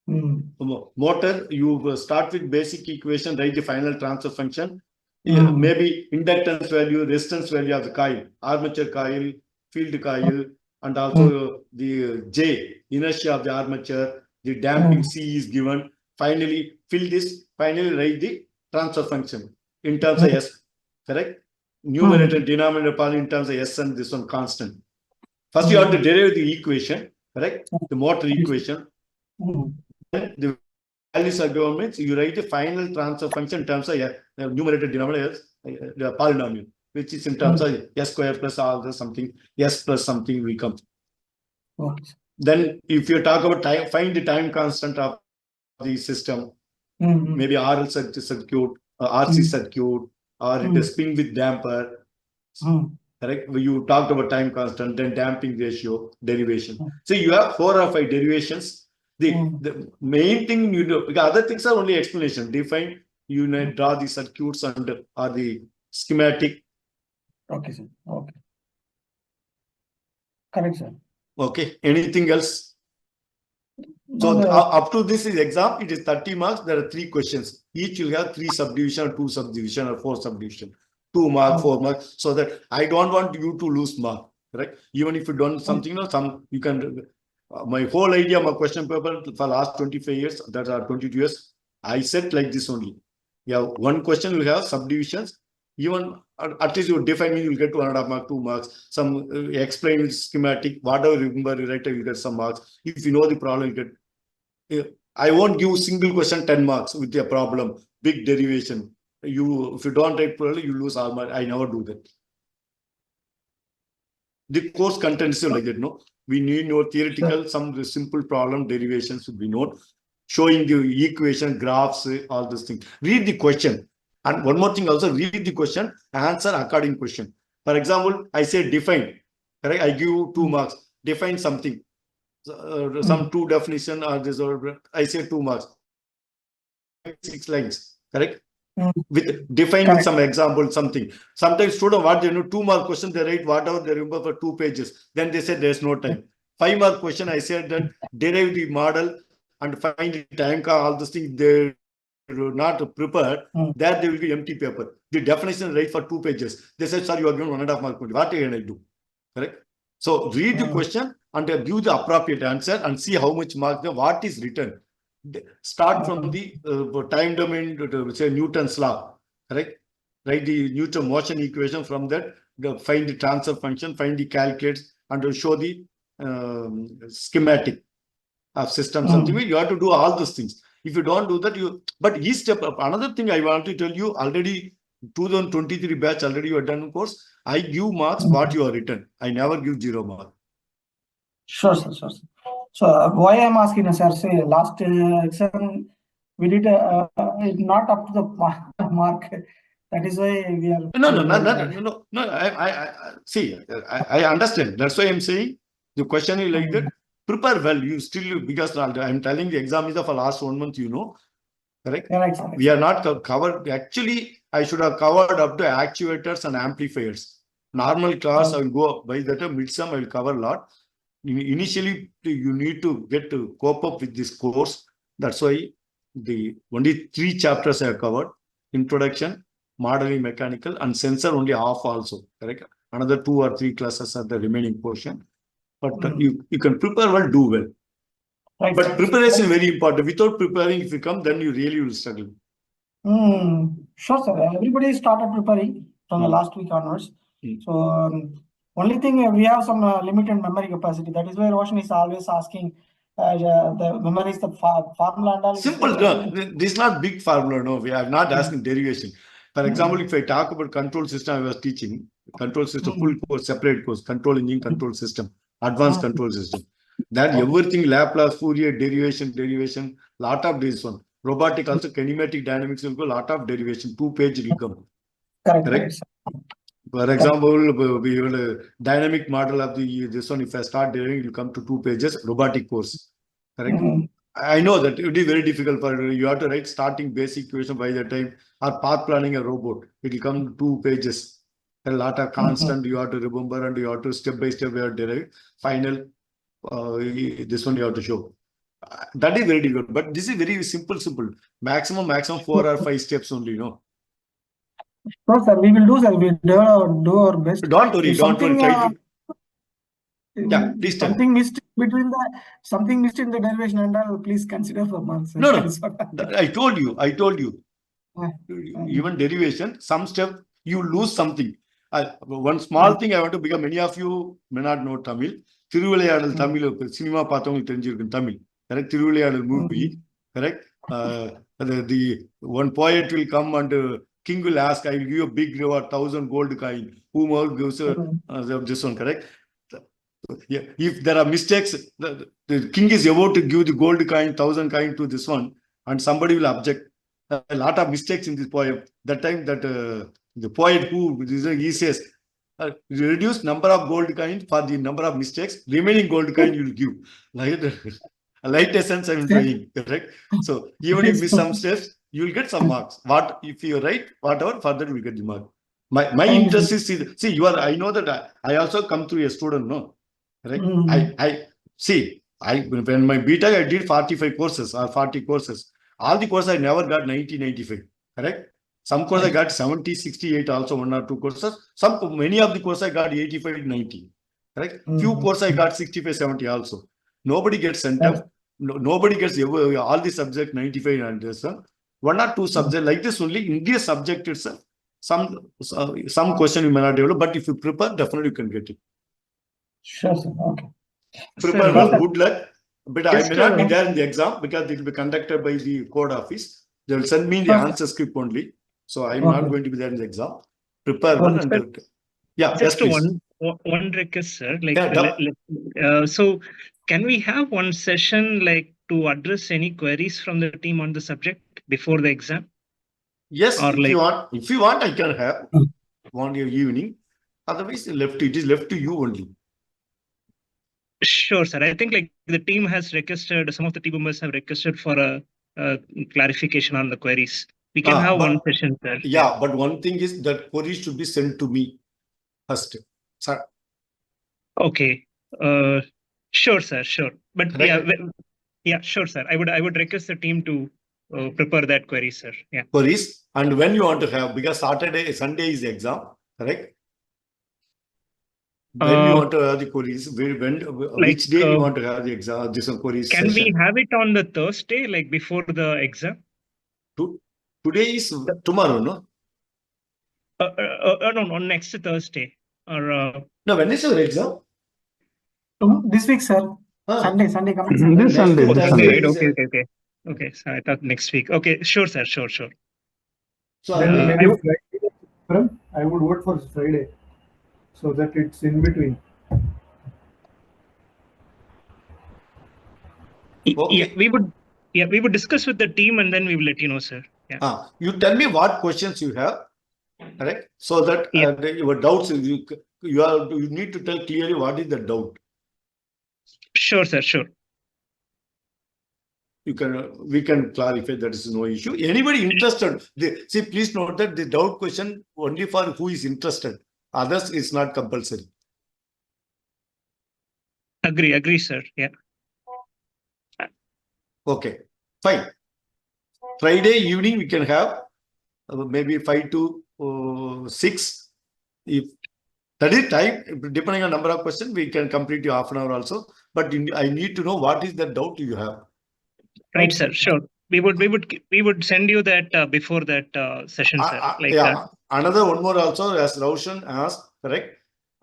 Motor, you start with basic equation, write the final transfer function. Maybe inductance value, resistance value of the coil, armature coil, field coil, and also the J, inertia of the armature, the damping C is given. Finally, fill this, finally write the transfer function in terms of S, correct? Numerator, denominator in terms of S and this one constant. First, you have to derive the equation, correct? The motor equation. Then the values are given means you write the final transfer function in terms of numerator, denominator, the polynomial, which is in terms of S square plus all the something, S plus something will come. Okay. Then if you talk about time, find the time constant of the system, maybe RL circuit, RC circuit, or it is spin with damper. Correct? You talked about time constant, then damping ratio, derivation. So you have 4 or 5 derivations. The main thing you do, because other things are only explanation. Define, you draw the circuits and or the schematic. Okay, sir. Okay. Correct, sir. Okay. Anything else? So up to this is exam, it is 30 marks. There are 3 questions. Each will have 3 subdivision, 2 subdivision, or 4 subdivision. 2 mark, 4 marks. So that I don't want you to lose mark. Right? Even if you don't something, you can. My whole idea of my question paper for last 25 years, that are 22 years, I said like this only. Yeah, one question will have subdivisions. Even at least you define, you will get 1.5 mark, 2 marks. Some explain with schematic, whatever you remember, you write, you get some marks. If you know the problem, you get. I won't give single question 10 marks with a problem, big derivation. If you don't write properly, you lose all marks. I never do that. The course content is like that, no? We need no theoretical, some simple problem derivations should be known, showing the equation, graphs, all those things. Read the question. And one more thing also, read the question, answer according to question. For example, I say define, correct? I give you 2 marks. Define something. Some 2 definition or this, or I say 2 marks. 6 lines, correct? With defining some example, something. Sometimes students, what they know, 2 mark question, they write whatever they remember for 2 pages. Then they said there's no time. 5 mark question, I said that derive the model and find the time, all those things they not prepared. There they will be empty paper. The definition write for 2 pages. They said, sir, you are given 1.5 mark. What can I do? Correct? So read the question and give the appropriate answer and see how much mark, what is written. Start from the time domain to say Newton's law, correct? Write the Newton motion equation. From that, find the transfer function, find the calculates, and show the schematic of system. Something you have to do all those things. If you don't do that, but each step up. Another thing I want to tell you, already 2023 batch already you have done course. I give marks what you have written. I never give 0 mark. Sure, sir. Sure, sir. So why I'm asking, sir, say last exam we did not up to the mark. That is why we are. No. I see. I understand. That's why I'm saying the question is like that. Prepare well. You still, because I'm telling the exam is for last 1 month. Correct. Yeah, right, sir. We are not covered. Actually, I should have covered up to actuators and amplifiers. Normal class I will go by that midsum. I will cover a lot. Initially, you need to get to cope up with this course. That's why the only 3 chapters I have covered: introduction, modeling, mechanical, and sensor only half also. Correct. Another 2 or 3 classes are the remaining portion. But you can prepare well, do well. Right, but sir. preparation is very important. Without preparing, if you come, then you really will struggle. Sure, sir. Everybody started preparing from the last week onwards. So only thing we have some limited memory capacity. That is why Roshan is always asking the memory is the formula and all. Simple. No, this is not big formula. No, we are not asking derivation. For example, if I talk about control system, I was teaching control system, full course, separate course, control engine, control system, advanced control system. That everything Laplace, Fourier, derivation, lot of this one. Robotic also, kinematic dynamics will go, lot of derivation, 2 pages will come. Correct. For example, we will a dynamic model of this one. If I start deriving, it will come to 2 pages. Robotic course, correct? I know that it is very difficult for you have to write starting basic equation by the time, or path planning a robot. It will come 2 pages. A lot of constant you have to remember, and you have to step by step you have to derive. Final, this one you have to show. That is very difficult. But this is very simple. Maximum 4 or 5 steps only. No, sir. We will do, sir. We do our best. Don't worry. Try to. Yeah, please tell me. Something missed between something missed in the derivation and all, please consider for marks. No, That no. is what I told you. Yeah. Even derivation, some step you lose something. One small thing I want to become. Many of you may not know Tamil. Thiruvilayadal Tamil cinema பார்த்தவங்களுக்கு தெரிஞ்சிருக்கும் Tamil. Correct? Thiruvilayadal movie. Correct? The one poet will come and king will ask, I will give you a big reward, 1,000 gold coin. Whomever gives this one, correct? Yeah. If there are mistakes, the king is about to give the gold coin, 1,000 coin to this one, and somebody will object. A lot of mistakes in this poem. That time that the poet he says, reduce number of gold coin for the number of mistakes, remaining gold coin you will give. Like a light essence I am trying, correct? So even if you miss some steps, you will get some marks. What if you write, whatever, further you will get the mark. My interest is, see, you are, I know that I also come through a student, no? Correct? I see, when my BTech, I did 45 courses or 40 courses. All the courses I never got 90, 95. Correct? Some courses I got 70, 68 also, 1 or 2 courses. Many of the courses I got 85, 90. Correct? Few courses I got 65, 70 also. Nobody gets sent up. Nobody gets all the subject 95 and this. 1 or 2 subjects like this only. In this subject itself, some question you may not develop, but if you prepare, definitely you can get it. Sure, sir. Okay. Prepare well, good luck. But I may not be there in the exam because it will be conducted by the code office. They will send me the answer script only. So I'm not going to be there in the exam. Prepare well and yeah. Just yes, one request, sir. Like, yeah, so can we have one session like to address any queries from the team on the subject before the exam? Yes, or if you want, I can have one evening. Otherwise, it is left to you only. Sure, sir. I think like the team has requested, some of the team members have requested for a clarification on the queries. We can have one session, sir. Yeah, but one thing is that queries should be sent to me first. Sir. Okay. Sure, sir. Sure. But yeah, sure, sir. I would request the team to prepare that query, sir. Yeah. Queries, and when you want to have, because Sunday is the exam, correct? When you want to have the queries, which day you want to have the exam? This queries can session? We have it on the Thursday, like before the exam? Today is tomorrow, no? No, next Thursday. Or no, when is your exam? This week, sir. Sunday coming Sunday. This Sunday. Okay. So I thought next week. Okay, sure, sir. Sure. So maybe Friday. I would vote for Friday, so that it's in between. Okay. Yeah, we would discuss with the team and then we will let you know, sir. Yeah. You tell me what questions you have, correct? So that your doubts, you need to tell clearly what is the doubt. Sure, sir. Sure. We can clarify, that is no issue. Anybody interested, see, please note that the doubt question only for who is interested. Others is not compulsory. Agree, sir. Yeah. Okay, fine. Friday evening we can have maybe 5 to 6. If that is time, depending on number of questions, we can complete you half an hour also. But I need to know what is the doubt you have. Right, sir. Sure. We would send you that before that session, sir. Another one more also, as Roshan asked, correct?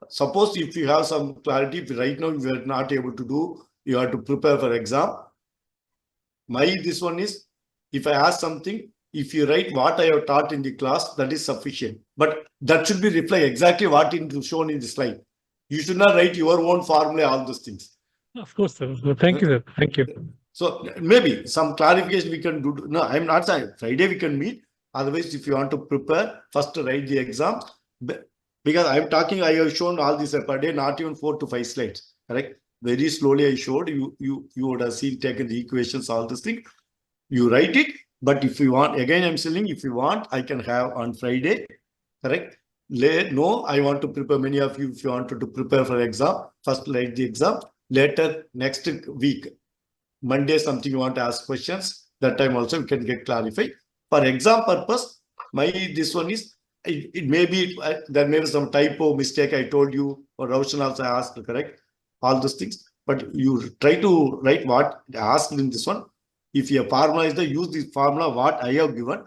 Suppose if you have some clarity, right now you are not able to do, you have to prepare for exam. This one is, if I ask something, if you write what I have taught in the class, that is sufficient. But that should be reflect exactly what is shown in the slide. You should not write your own formula, all those things. Of course, sir. Thank you, sir. Thank you. So maybe some clarification we can do. No, I'm not saying Friday we can meet. Otherwise, if you want to prepare, first write the exam. Because I'm talking, I have shown all this per day, not even 4 to 5 slides. Correct? Very slowly I showed you would have seen, taken the equations, all this thing. You write it, but if you want, again I'm saying, if you want, I can have on Friday. Correct? No, I want to prepare. Many of you, if you wanted to prepare for exam, first write the exam. Later, next week, Monday, something you want to ask questions, that time also we can get clarified. For exam purpose, this one is, it may be, there may be some typo mistake I told you, or Roshan also asked, correct? all those things. But you try to write what asked in this one. If your formula is the use this formula what I have given.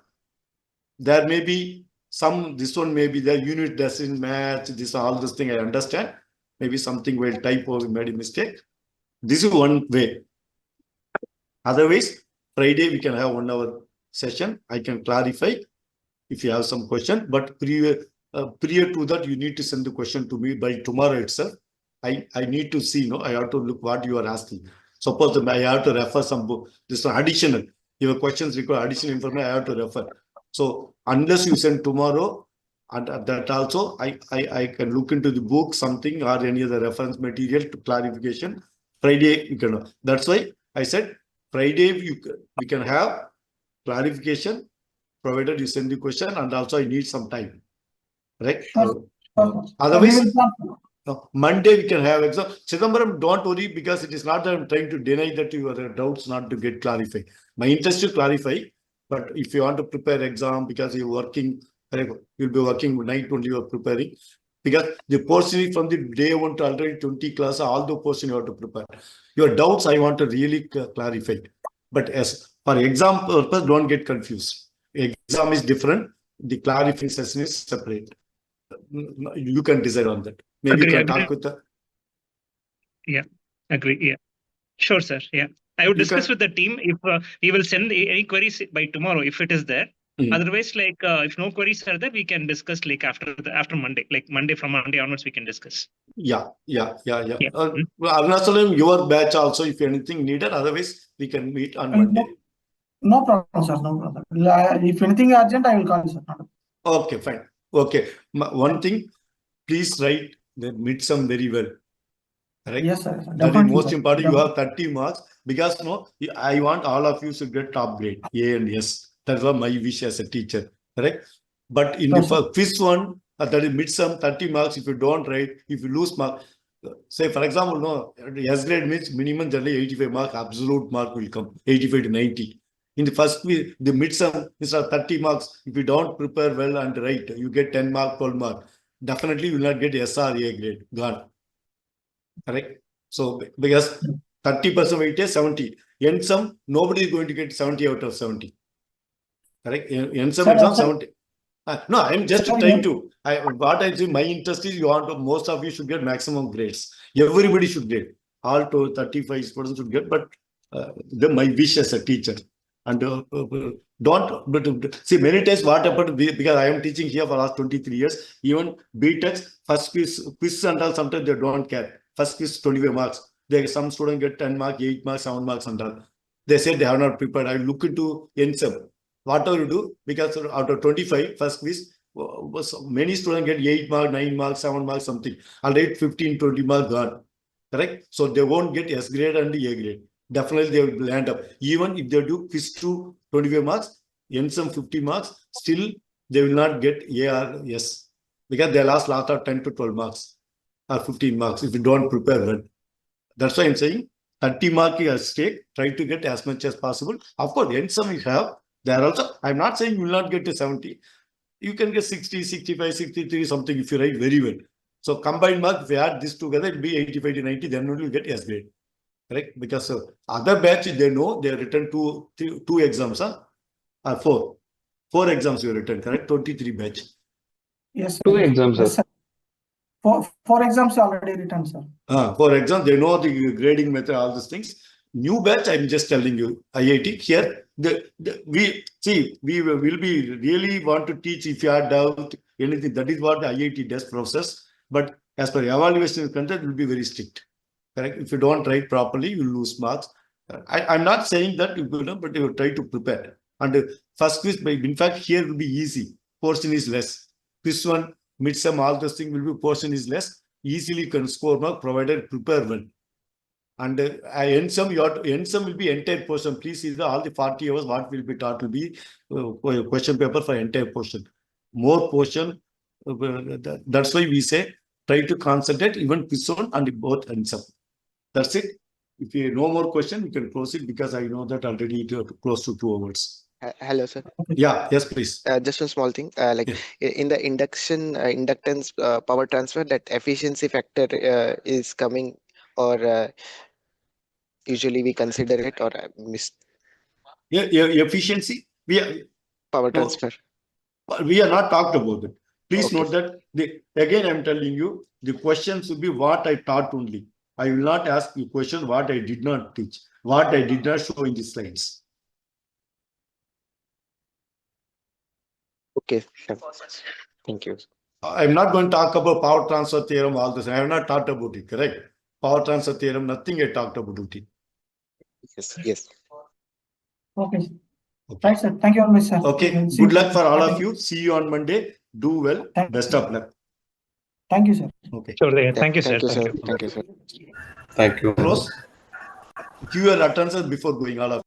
There may be some, this one may be the unit doesn't match, this all this thing I understand. Maybe something will typo, we made a mistake. This is one way. Otherwise, Friday we can have 1 hour session. I can clarify if you have some question, but prior to that, you need to send the question to me by tomorrow itself. I need to see, I have to look what you are asking. Suppose I have to refer some book. This is additional. Your questions require additional information. I have to refer. So unless you send tomorrow, and that also I can look into the book, something or any other reference material to clarification. Friday you can. That's why I said Friday we can have clarification, provided you send the question, and also I need some time. Right? Otherwise, Monday we can have exam. Chidambaram, don't worry, because it is not that I'm trying to deny that your doubts not to get clarified. My interest to clarify, but if you want to prepare exam because you're working, you'll be working night only you're preparing. Because the portion from the day 1 to already 20 class, all the portion you have to prepare. Your doubts I want to really clarify. But as for exam purpose, don't get confused. Exam is different. The clarifying session is separate. You can decide on that. Maybe you can talk with the. Yeah, agree. Yeah, sure, sir. Yeah, I would discuss with the team if we will send any queries by tomorrow if it is there. Otherwise, like if no queries are there, we can discuss like after Monday, like from Monday onwards, we can discuss. Yeah. Arunachalam, your batch also, if anything needed. Otherwise, we can meet on Monday. No problem, sir. No problem. If anything urgent, I will call you, sir. Okay, fine. Okay. One thing, please write the midsum very well. Correct? Yes, sir. That is most important. You have 30 marks because I want all of you to get top grade, A and S. That's what my wish as a teacher. Correct? But in the first one, that is midsum 30 marks. If you don't write, if you lose mark, say for example, S grade means minimum generally 85 mark, absolute mark will come 85 to 90. In the first week, the midsum is 30 marks. If you don't prepare well and write, you get 10 mark, 12 mark. Definitely you will not get S or A grade. Gone. Correct? So because 30% weightage 70. End sum, nobody is going to get 70 out of 70. Correct? End sum exam 70. No, I'm just trying to. What I say, my interest is most of you should get maximum grades. Everybody should get. All to 35% should get, but my wish as a teacher. And don't see many times what happened because I am teaching here for the last 23 years. Even BTech first quiz and all, sometimes they don't care. First quiz 25 marks. Some students get 10 marks, 8 marks, 7 marks and all. They say they have not prepared. I look into NSEM. Whatever you do, because out of 25 first quiz, many students get 8 marks, 9 marks, 7 marks, something. I'll rate 15, 20 marks gone. Correct? So they won't get S grade and A grade. Definitely they will land up. Even if they do quiz to 25 marks, NSEM 50 marks, still they will not get A or S. Because they lost lot of 10 to 12 marks or 15 marks if you don't prepare well. That's why I'm saying 30 mark is at stake. Try to get as much as possible. Of course, NSEM we have. There also, I'm not saying you will not get to 70. You can get 60, 65, 63, something if you write very well. So combined mark, if you add this together, it will be 85 to 90, then only you get S grade. Correct? Because other batch, they know they have written two exams, or four. 4 exams you have written, correct? 23 batch. Yes, sir. 2 exams, Yes, sir. sir. 4 exams already written, sir. 4 exams, they know the grading method, all these things. New batch, I'm just telling you, IIT here, we will be really want to teach if you have doubt, anything. That is what the IIT does process. But as per evaluation content, it will be very strict. Correct? If you don't write properly, you lose marks. I'm not saying that you will, but you try to prepare. And first quiz, in fact, here will be easy. Portion is less. Quiz one, midsum, all those things will be portion is less. Easily you can score mark provided prepare well. And NSEM will be entire portion. Please see all the 40 hours what will be taught will be question paper for entire portion. More portion. That's why we say try to concentrate even quiz one and both NSEM. That's it. If you have no more question, you can proceed because I know that already close to 2 hours. Hello, sir. Yeah, yes, please. Just one small thing. In the inductance power transfer, that efficiency factor is coming or usually we consider it, or miss Efficiency. power transfer? We are not talked about it. Please Okay. note that again I'm telling you, the questions will be what I taught only. I will not ask you questions what I did not teach, what I did not show in the slides. Okay, sure. Thank you. I'm not going to talk about power transfer theorem, all this. I have not talked about it, correct? Power transfer theorem, nothing I talked about it. Yes, yes. Okay. Okay. Right, sir. Thank you very much, sir. Okay. See Good you. luck for all of you. See you on Monday. Do well. Best of luck. Thank you, sir. Okay. Sure. Yeah. Thank you, sir. Thank you, Thank sir. you. Thank you, sir. Thank you. Close. Give your attendance before going all of